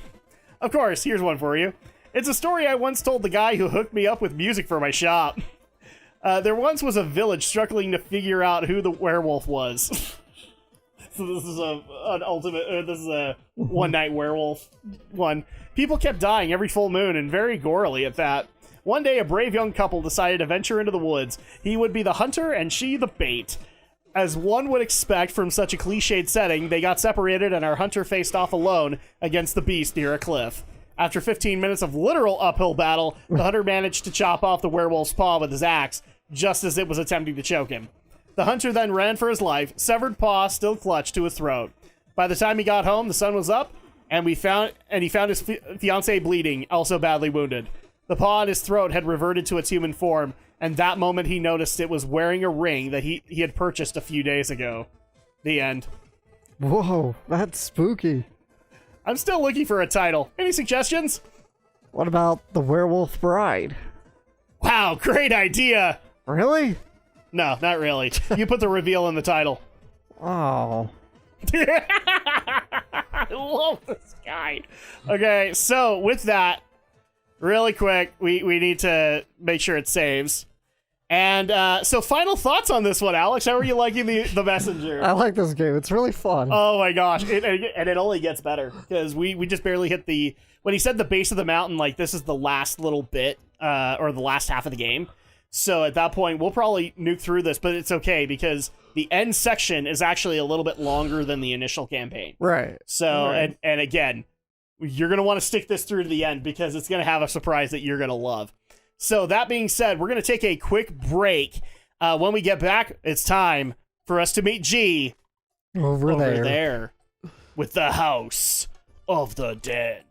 Of course, here's one for you. It's a story I once told the guy who hooked me up with music for my shop. There once was a village struggling to figure out who the werewolf was. So this is a one night werewolf one. People kept dying every full moon, and very gorily at that. One day, a brave young couple decided to venture into the woods. He would be the hunter, and she the bait. As one would expect from such a cliched setting, they got separated, and our hunter faced off alone against the beast near a cliff. After 15 minutes of literal uphill battle, the hunter managed to chop off the werewolf's paw with his axe, just as it was attempting to choke him. The hunter then ran for his life, severed paw still clutched to his throat. By the time he got home, the sun was up, and he found his fiancée bleeding, also badly wounded. The paw in his throat had reverted to its human form, and that moment he noticed it was wearing a ring that he had purchased a few days ago. The end. Whoa, that's spooky. I'm still looking for a title. Any suggestions? What about The Werewolf Bride? Wow, great idea! Really? No, not really. You put the reveal in the title. Oh. I love this guy. Okay, so with that, really quick, we need to make sure it saves. And so final thoughts on this one, Alex. How are you liking the messenger? I like this game. It's really fun. Oh my gosh. And it only gets better because we just barely hit when he said the base of the mountain, like this is the last little bit or the last half of the game. So at that point, we'll probably nuke through this, but it's okay because the end section is actually a little bit longer than the initial campaign. Right. So, right. And again, you're going to want to stick this through to the end because it's going to have a surprise that you're going to love. So that being said, we're going to take a quick break. When we get back, it's time for us to meet G over there with the House of the Dead.